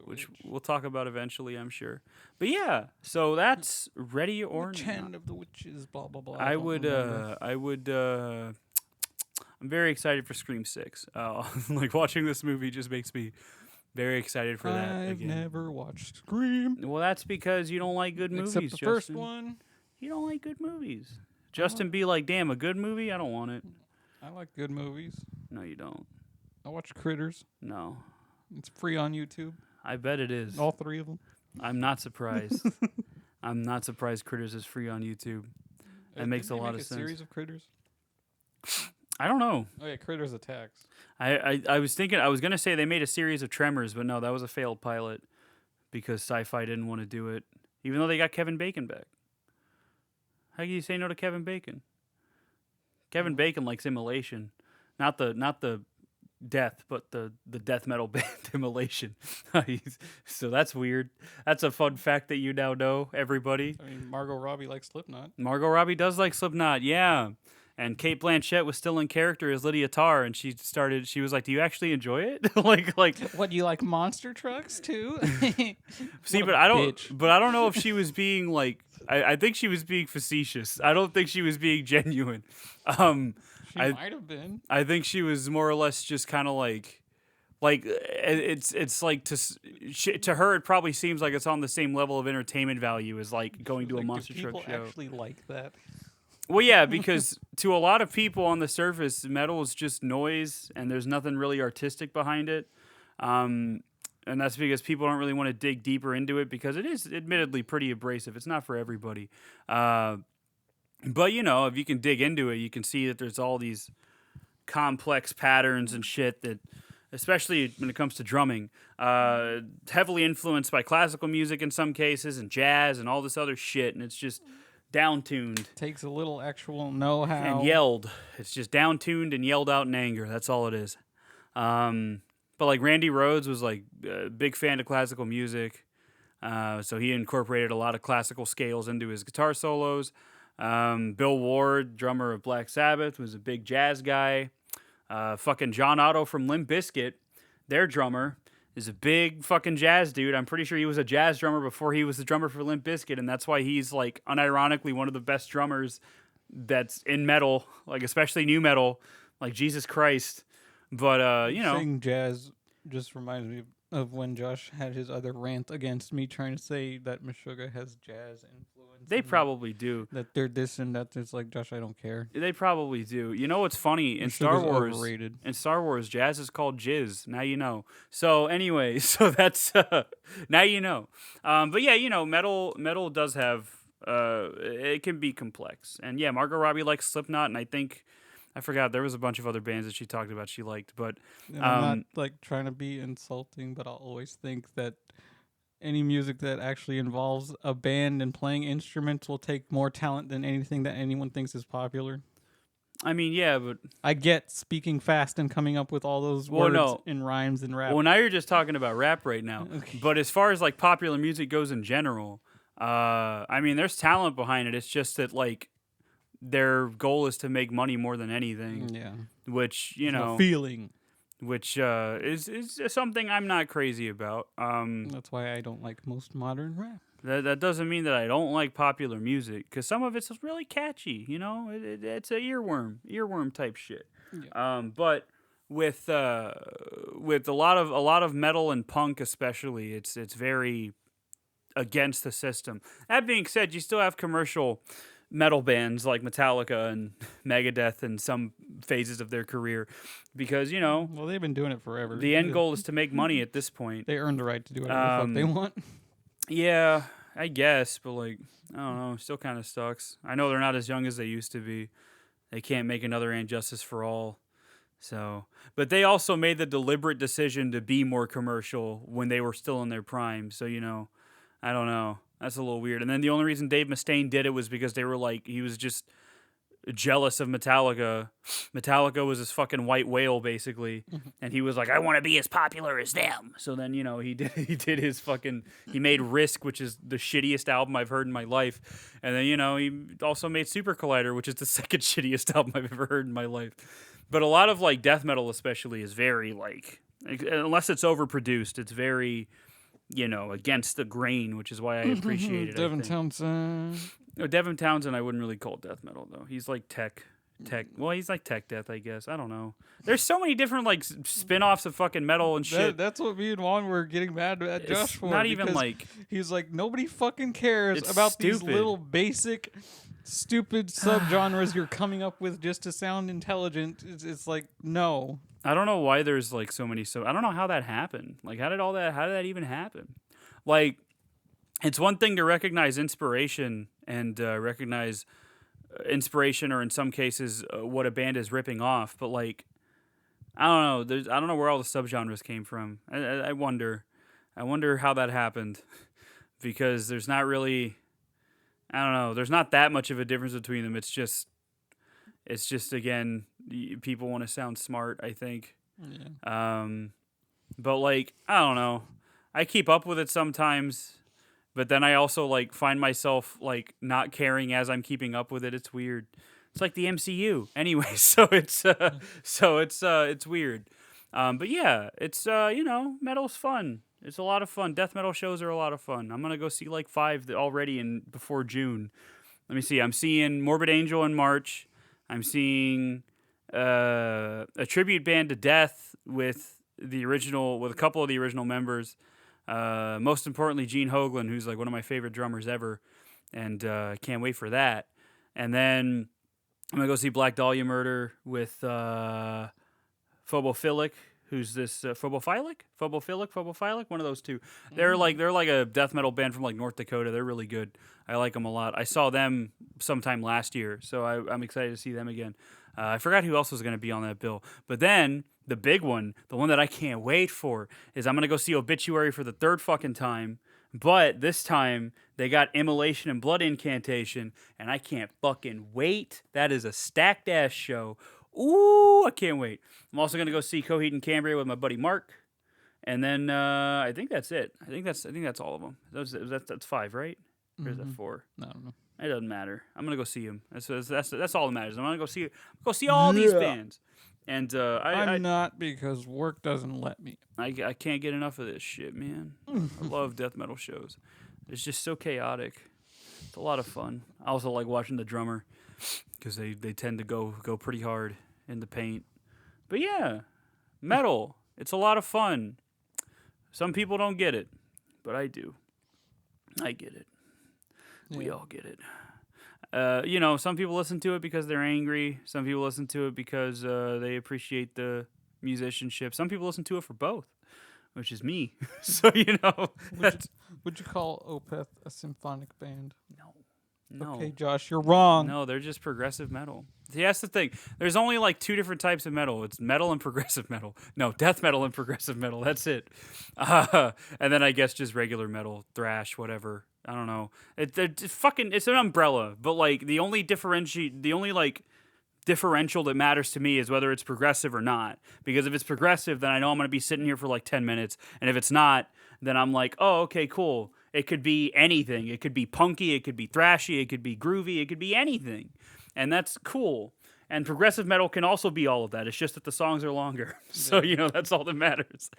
which we'll talk about eventually, I'm sure. But yeah, so that's Ready or Which Not. hand of the witches? Blah blah blah. I would. I'm very excited for Scream 6. Like, watching this movie just makes me Very excited for that I've again. never watched Scream. Well, that's because you don't like good movies, Except the first Justin. one. You don't like good movies. Justin be like, damn, a good movie? I don't want it. I like good movies. No, you don't. I watch Critters. No. It's free on YouTube. I bet it is. All 3 of them. I'm not surprised. I'm not surprised Critters is free on YouTube. That makes a lot of sense. Series of Critters. I don't know. Oh yeah, Critters Attacks. I was thinking, I was going to say they made a series of Tremors, but no, that was a failed pilot because Sci-Fi didn't want to do it, even though they got Kevin Bacon back. How can you say no to Kevin Bacon? Kevin Bacon likes Immolation. Not the death, but the death metal band Immolation. So that's weird. That's a fun fact that you now know, everybody. I mean, Margot Robbie likes Slipknot. Margot Robbie does like Slipknot, yeah. And Kate Blanchett was still in character as Lydia Tarr, and she was like, "Do you actually enjoy it?" like. What, do you like monster trucks too? See, What but a I don't. bitch. But I don't know if she was being like. I think she was being facetious. I don't think she was being genuine. She I- might have been. I think she was more or less just kind of like it's like to her it probably seems like it's on the same level of entertainment value as like going to a Like, monster do people truck show. actually like that? Well, yeah, because to a lot of people on the surface, metal is just noise, and there's nothing really artistic behind it. And that's because people don't really want to dig deeper into it because it is admittedly pretty abrasive. It's not for everybody. But, you know, if you can dig into it, you can see that there's all these complex patterns and shit that, especially when it comes to drumming, heavily influenced by classical music in some cases and jazz and all this other shit. And it's just down-tuned Takes a little actual know-how. and yelled. It's just down-tuned and yelled out in anger. That's all it is. But like Randy Rhoads was like a big fan of classical music. So he incorporated a lot of classical scales into his guitar solos. Bill Ward, drummer of Black Sabbath, was a big jazz guy. Fucking John Otto from Limp Bizkit, their drummer, is a big fucking jazz dude. I'm pretty sure he was a jazz drummer before he was the drummer for Limp Bizkit, and that's why he's like unironically one of the best drummers that's in metal, like especially new metal, like Jesus Christ. But you know, Saying jazz just reminds me of when Josh had his other rant against me trying to say that Meshuggah has jazz influence. they and probably do. that they're this and that. It's like, Josh, I don't care. They probably do. You know what's funny? In Star Meshuggah's Wars, overrated. in Star Wars, jazz is called jizz. Now you know. So anyway, so that's now you know. But yeah, you know, metal does have it can be complex. And yeah, Margot Robbie likes Slipknot, and I forgot there was a bunch of other bands that she talked about she liked, but And I'm not like trying to be insulting, but I'll always think that any music that actually involves a band and playing instruments will take more talent than anything that anyone thinks is popular. I mean, yeah, but I get speaking fast and coming up with all those Well, words no. and rhymes and rap. well, now you're just talking about rap right now. Okay. But as far as like popular music goes in general, I mean, there's talent behind it. It's just that like their goal is to make money more than anything, Yeah. which you There's no know, feeling. which is something I'm not crazy about. That's why I don't like most modern rap. That doesn't mean that I don't like popular music, because some of it's really catchy. You know, it's a earworm type shit. Yeah. But with a lot of metal and punk especially, it's very against the system. That being said, you still have commercial metal bands like Metallica and Megadeth in some phases of their career, because you know Well, they've been doing it forever. the end goal is to make money at this point. They earned the right to do whatever the fuck they want. Yeah, I guess, but like I don't know, still kind of sucks. I know they're not as young as they used to be. They can't make another And Justice for All. So, but they also made the deliberate decision to be more commercial when they were still in their prime. So, you know, I don't know. That's a little weird. And then the only reason Dave Mustaine did it was because they were like, he was just jealous of Metallica. Metallica was this fucking white whale, basically. And he was like, I want to be as popular as them. So then, you know, he did his fucking, he made Risk, which is the shittiest album I've heard in my life. And then, you know, he also made Super Collider, which is the second shittiest album I've ever heard in my life. But a lot of like death metal especially is very like, unless it's overproduced, it's very, you know, against the grain, which is why I appreciate it. Devin Townsend. No, Devin Townsend, I wouldn't really call death metal though. He's like tech. Tech. Well, he's like Tech Death, I guess. I don't know. There's so many different like spin-offs of fucking metal and shit. That's what me and Juan were getting mad at It's Josh for. not even because like he's like, nobody fucking cares It's about these stupid. little basic, stupid subgenres you're coming up with just to sound intelligent. It's like, no. I don't know why there's like so many. So I don't know how that happened. Like, how did that even happen? Like, it's one thing to recognize inspiration and recognize inspiration, or in some cases, what a band is ripping off. But like, I don't know. I don't know where all the subgenres came from. I wonder. I wonder how that happened, because there's not really. I don't know. There's not that much of a difference between them. It's just again, people want to sound smart, I think. Yeah. But like, I don't know. I keep up with it sometimes, but then I also like find myself like not caring as I'm keeping up with it. It's weird. It's like the MCU, anyway. So it's weird. But yeah, it's metal's fun. It's a lot of fun. Death metal shows are a lot of fun. I'm gonna go see like 5 already before June. Let me see. I'm seeing Morbid Angel in March. I'm seeing a tribute band to Death with a couple of the original members. Most importantly, Gene Hoglan, who's like one of my favorite drummers ever, and I can't wait for that. And then I'm gonna go see Black Dahlia Murder with Phobophilic, who's this Phobophilic, one of those two. They're like a death metal band from like North Dakota. They're really good. I like them a lot. I saw them sometime last year, so I'm excited to see them again. I forgot who else was going to be on that bill. But then the big one, the one that I can't wait for, is I'm going to go see Obituary for the 3rd fucking time. But this time they got Immolation and Blood Incantation, and I can't fucking wait. That is a stacked ass show. Ooh, I can't wait. I'm also going to go see Coheed and Cambria with my buddy Mark. And then I think that's it. I think that's all of them. That's 5, right? Or is that 4? I don't know. It doesn't matter. I'm gonna go see him. That's all that matters. I'm gonna go see all these bands. And I'm not, because work doesn't let me. I can't get enough of this shit, man. I love death metal shows. It's just so chaotic. It's a lot of fun. I also like watching the drummer, because they tend to go pretty hard in the paint. But yeah, metal. It's a lot of fun. Some people don't get it, but I do. I get it. We all get it. Some people listen to it because they're angry. Some people listen to it because they appreciate the musicianship. Some people listen to it for both, which is me. So, Would you call Opeth a symphonic band? No. Okay, Josh, you're wrong. No, they're just progressive metal. See, that's the thing. There's only like 2 different types of metal. It's metal and progressive metal. No, death metal and progressive metal. That's it. And then I guess just regular metal, thrash, whatever. I don't know. It's an umbrella. But like the only differential that matters to me is whether it's progressive or not. Because if it's progressive, then I know I'm going to be sitting here for like 10 minutes. And if it's not, then I'm like, oh, okay, cool. It could be anything. It could be punky. It could be thrashy. It could be groovy. It could be anything. And that's cool. And progressive metal can also be all of that. It's just that the songs are longer. So, that's all that matters.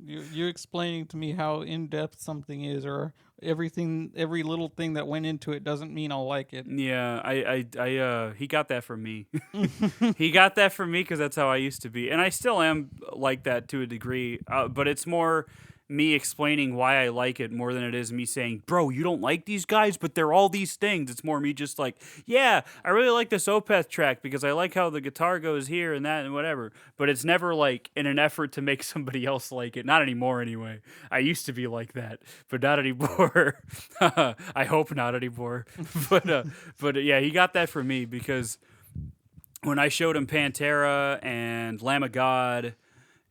You explaining to me how in-depth something is, or every little thing that went into it doesn't mean I'll like it. Yeah, he got that from me. He got that from me because that's how I used to be. And I still am like that to a degree. But it's more me explaining why I like it more than it is me saying, bro, you don't like these guys, but they're all these things. It's more me just like, yeah, I really like this Opeth track because I like how the guitar goes here and that and whatever. But it's never like in an effort to make somebody else like it. Not anymore anyway. I used to be like that, but not anymore. I hope not anymore. But yeah, he got that from me because when I showed him Pantera and Lamb of God,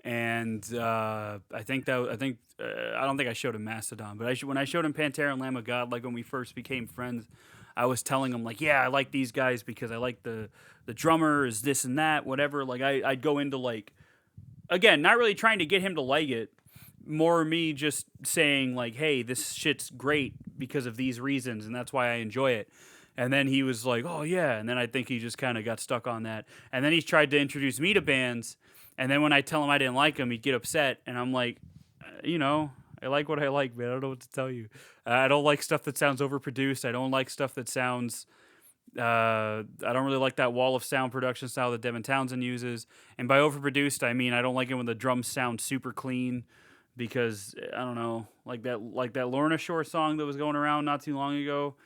and I don't think I showed him Mastodon, but when I showed him Pantera and Lamb of God, like when we first became friends, I was telling him like, yeah, I like these guys because I like the drummer is this and that, whatever. Like I'd go into like, again, not really trying to get him to like it, more me just saying like, hey, this shit's great because of these reasons, and that's why I enjoy it. And then he was like, oh yeah, and then I think he just kind of got stuck on that. And then he tried to introduce me to bands. And then when I tell him I didn't like him, he'd get upset. And I'm like, I like what I like, man. I don't know what to tell you. I don't like stuff that sounds overproduced. I don't like stuff that sounds I don't really like that wall of sound production style that Devin Townsend uses. And by overproduced, I mean I don't like it when the drums sound super clean, because I don't know, like that Lorna Shore song that was going around not too long ago,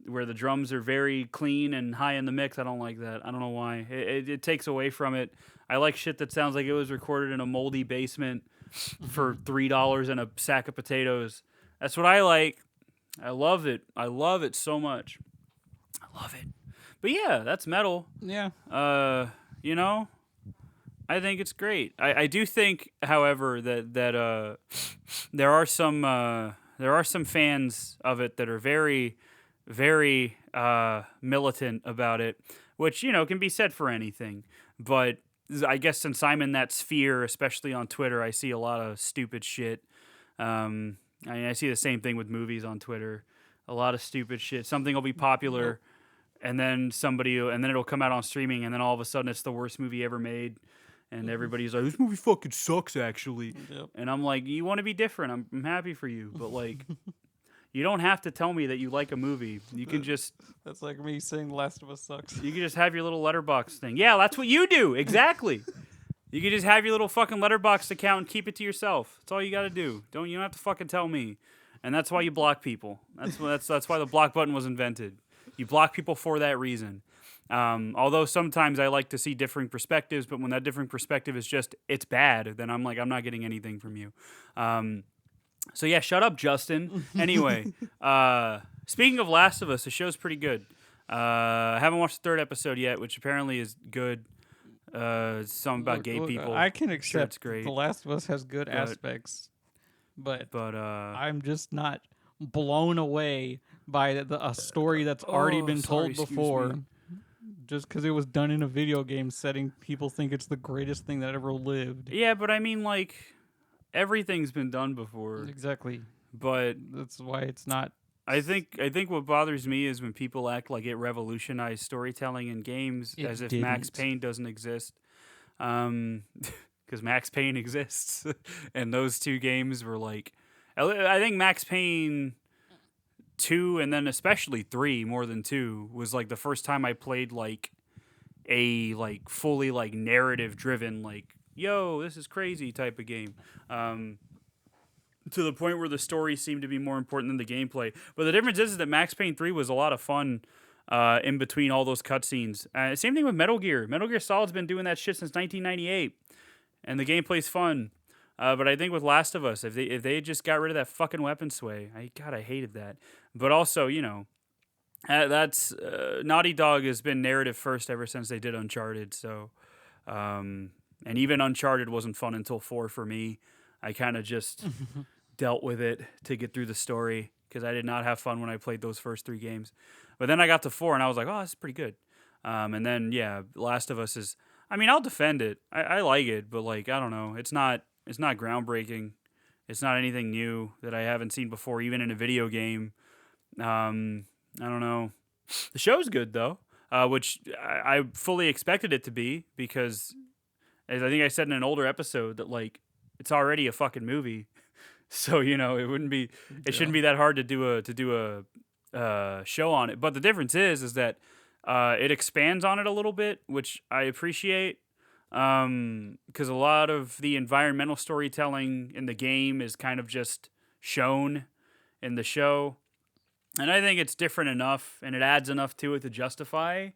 where the drums are very clean and high in the mix. I don't like that. I don't know why. It takes away from it. I like shit that sounds like it was recorded in a moldy basement for $3 and a sack of potatoes. That's what I like. I love it. I love it so much. I love it. But yeah, that's metal. Yeah. You know, I think it's great. I do think, however, that there are some fans of it that are very, very militant about it, which can be said for anything. But I guess since I'm in that sphere, especially on Twitter, I see a lot of stupid shit. I mean, I see the same thing with movies on Twitter. A lot of stupid shit. Something will be popular, and then it'll come out on streaming, and then all of a sudden it's the worst movie ever made, and everybody's like, "This movie fucking sucks, actually." Yep. And I'm like, "You want to be different? I'm happy for you, but like, you don't have to tell me that you like a movie. You can just That's like me saying The Last of Us sucks. you can just have your little letterbox thing. Yeah, that's what you do exactly." You can just have your little fucking letterbox account and keep it to yourself. That's all you got to do. You don't have to fucking tell me. And that's why you block people. That's why the block button was invented. You block people for that reason. Although sometimes I like to see differing perspectives, but when that different perspective is just it's bad, then I'm like, I'm not getting anything from you. So yeah, shut up, Justin. Anyway, speaking of Last of Us, the show's pretty good. I haven't watched the third episode yet, which apparently is good. Something about gay people. I can Sure, accept it's great. The Last of Us has good aspects, but I'm just not blown away by a story that's already been told excuse before. me. Just because it was done in a video game setting, people think it's the greatest thing that ever lived. Yeah, but I mean, like, everything's been done before. Exactly. But That's why it's not. I think what bothers me is when people act like it revolutionized storytelling in games, It as if Max didn't. Payne doesn't exist. Because Max Payne exists, and those two games were like, I think Max Payne 2 and then especially 3 more than 2 was like the first time I played like a like fully like narrative driven like, yo, this is crazy type of game. To the point where the story seemed to be more important than the gameplay. But the difference is that Max Payne 3 was a lot of fun in between all those cutscenes. Same thing with Metal Gear. Metal Gear Solid's been doing that shit since 1998, and the gameplay's fun. But I think with Last of Us, if they just got rid of that fucking weapon sway, I hated that. But also, that's Naughty Dog has been narrative first ever since they did Uncharted. So, and even Uncharted wasn't fun until 4 for me. I kind of just dealt with it to get through the story because I did not have fun when I played those first 3 games. But then I got to 4 and I was like, oh, this is pretty good. And then, yeah, Last of Us is, I mean, I'll defend it. I like it, but like, I don't know. It's not groundbreaking. It's not anything new that I haven't seen before, even in a video game. I don't know. The show's good though, which I fully expected it to be because, as I think I said in an older episode, that like, it's already a fucking movie, so it shouldn't be that hard to do a show on it. But the difference is that it expands on it a little bit, which I appreciate, because a lot of the environmental storytelling in the game is kind of just shown in the show, and I think it's different enough and it adds enough to it to justify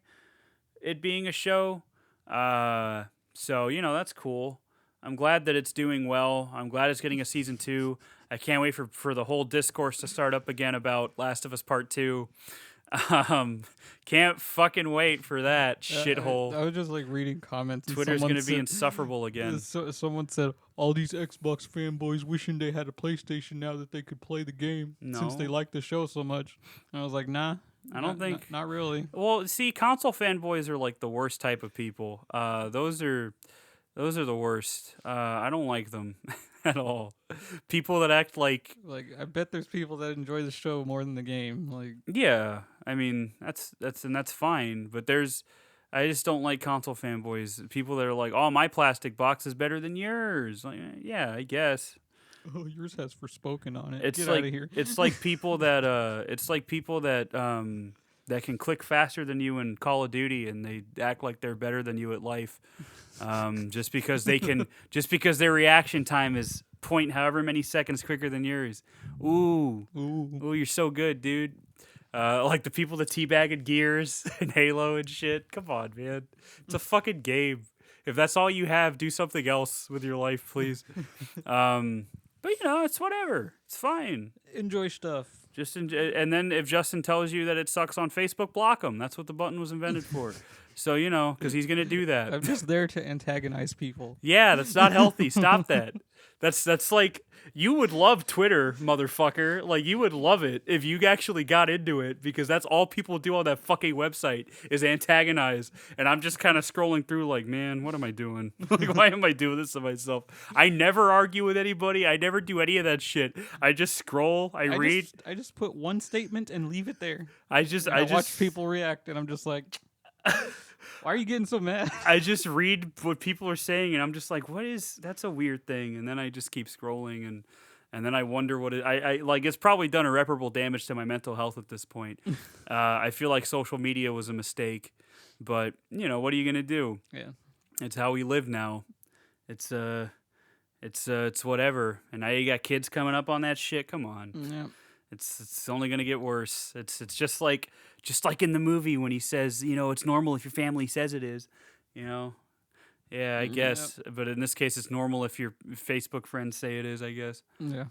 it being a show. So that's cool. I'm glad that it's doing well. I'm glad it's getting a season 2. I can't wait for the whole discourse to start up again about Last of Us Part 2. Can't fucking wait for that shithole. I was just like reading comments. Twitter's going to be insufferable again. Someone said, all these Xbox fanboys wishing they had a PlayStation now that they could play the game since they like the show so much. And I was like, nah. I don't think. Not really. Well, see, console fanboys are like the worst type of people. Those are the worst. I don't like them at all. People that act like I bet there's people that enjoy the show more than the game. yeah, I mean that's fine. But I just don't like console fanboys. People that are like, oh, my plastic box is better than yours. Like, yeah, I guess. Oh, yours has Forspoken on it. It's Get like out of here. it's like people that that can click faster than you in Call of Duty, and they act like they're better than you at life, just because their reaction time is point however many seconds quicker than yours. Ooh, you're so good, dude. Like the people that teabag Gears and Halo and shit. Come on, man. It's a fucking game. If that's all you have, do something else with your life, please. But it's whatever. It's fine. Enjoy stuff. Just enjoy. And then if Justin tells you that it sucks on Facebook, block him. That's what the button was invented for. So, because he's going to do that. I'm just there to antagonize people. Yeah, that's not healthy. Stop that. That's like, you would love Twitter, motherfucker. Like, you would love it if you actually got into it, because that's all people do on that fucking website is antagonize. And I'm just kind of scrolling through like, man, what am I doing? Like, why am I doing this to myself? I never argue with anybody. I never do any of that shit. I just scroll. I read. I just put one statement and leave it there. I watch people react, and I'm just like, why are you getting so mad? I just read what people are saying, and I'm just like, that's a weird thing. And then I just keep scrolling, and then I wonder what I like. It's probably done irreparable damage to my mental health at this point. I feel like social media was a mistake, but what are you gonna do? Yeah, it's how we live now. It's whatever. And now you got kids coming up on that shit. Come on. Yeah. It's only gonna get worse. It's just like in the movie when he says, it's normal if your family says it is, Yeah, I guess. Yep. But in this case, it's normal if your Facebook friends say it is, I guess. Yeah.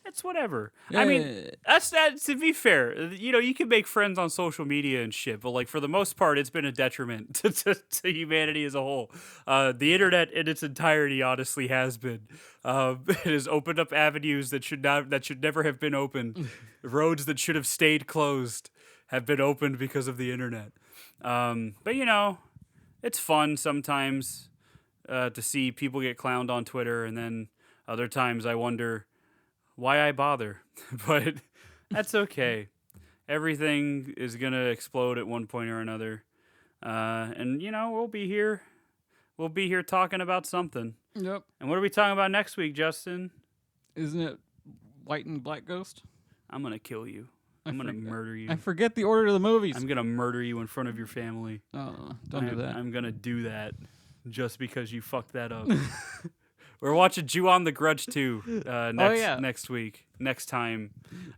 It's whatever. Yeah, I mean, that's that. To be fair, you can make friends on social media and shit, but like for the most part, it's been a detriment to humanity as a whole. The internet in its entirety, honestly, has been. It has opened up avenues that should never have been opened. Roads that should have stayed closed have been opened because of the internet. But it's fun sometimes to see people get clowned on Twitter, and then other times I wonder why I bother. But that's okay. Everything is going to explode at one point or another. And, we'll be here. We'll be here talking about something. Yep. And what are we talking about next week, Justin? Isn't it White and Black Ghost? I'm going to kill you. I'm going to murder you. I forget the order of the movies. I'm going to murder you in front of your family. Oh, don't do that. I'm going to do that just because you fucked that up. We're watching Ju-On the Grudge 2 next week. Next time.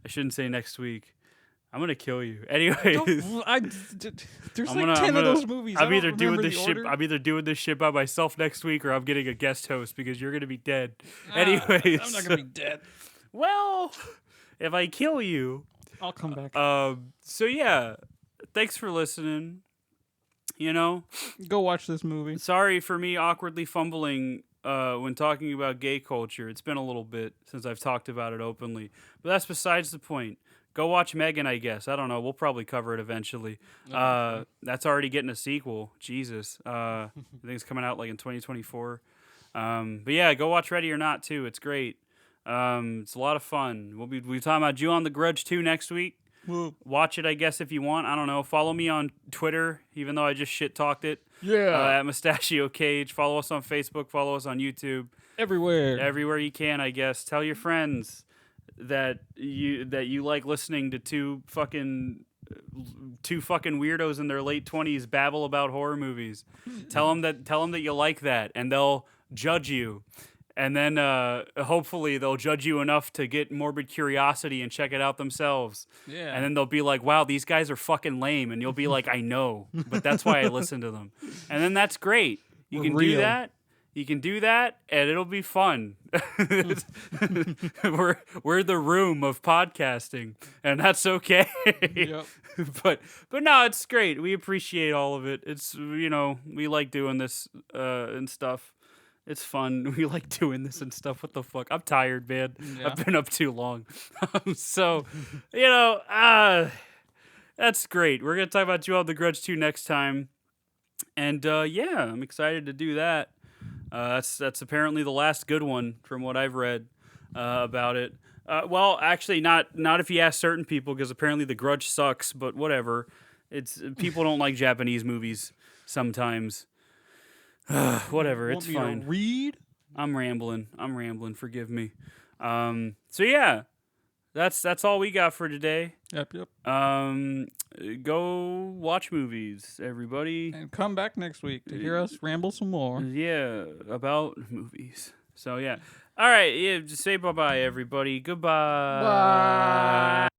I shouldn't say next week. I'm going to kill you. Anyways. There's 10 of those movies. I'm either doing this shit by myself next week, or I'm getting a guest host because you're going to be dead. Anyways. I'm not going to be dead. Well, if I kill you, I'll come back. So yeah, thanks for listening. Go watch this movie. Sorry for me awkwardly fumbling when talking about gay culture. It's been a little bit since I've talked about it openly, but that's besides the point. Go watch Megan, I guess. I don't know. We'll probably cover it eventually. That's already getting a sequel. Jesus. I think it's coming out like in 2024. But yeah, go watch Ready or Not too. It's great. It's a lot of fun. We'll be talking about Ju-On the Grudge 2 next week. Whoa. Watch it, I guess, if you want. I don't know. Follow me on Twitter, even though I just shit-talked it. Yeah. At Mustachio Cage. Follow us on Facebook. Follow us on YouTube. Everywhere you can, I guess. Tell your friends that you like listening to two fucking weirdos in their late 20s babble about horror movies. Tell them that you like that, and they'll judge you. And then hopefully they'll judge you enough to get morbid curiosity and check it out themselves. Yeah. And then they'll be like, wow, these guys are fucking lame. And you'll be like, I know, but that's why I listen to them. And then that's great. You can do that. You can do that, and it'll be fun. We're the room of podcasting, and that's okay. Yep. But no, it's great. We appreciate all of it. It's we like doing this and stuff. It's fun. We like doing this and stuff. What the fuck? I'm tired, man. Yeah. I've been up too long. So, that's great. We're going to talk about Ju-On the Grudge 2 next time. And, yeah, I'm excited to do that. That's apparently the last good one from what I've read about it. Well, actually, not if you ask certain people, because apparently The Grudge sucks, but whatever. People don't like Japanese movies sometimes. Whatever, it's fine. Read? I'm rambling. Forgive me. So yeah, that's all we got for today. Yep. Go watch movies, everybody. And come back next week to hear us ramble some more. Yeah, about movies. So yeah. All right, yeah, just say bye-bye, everybody. Goodbye. Bye.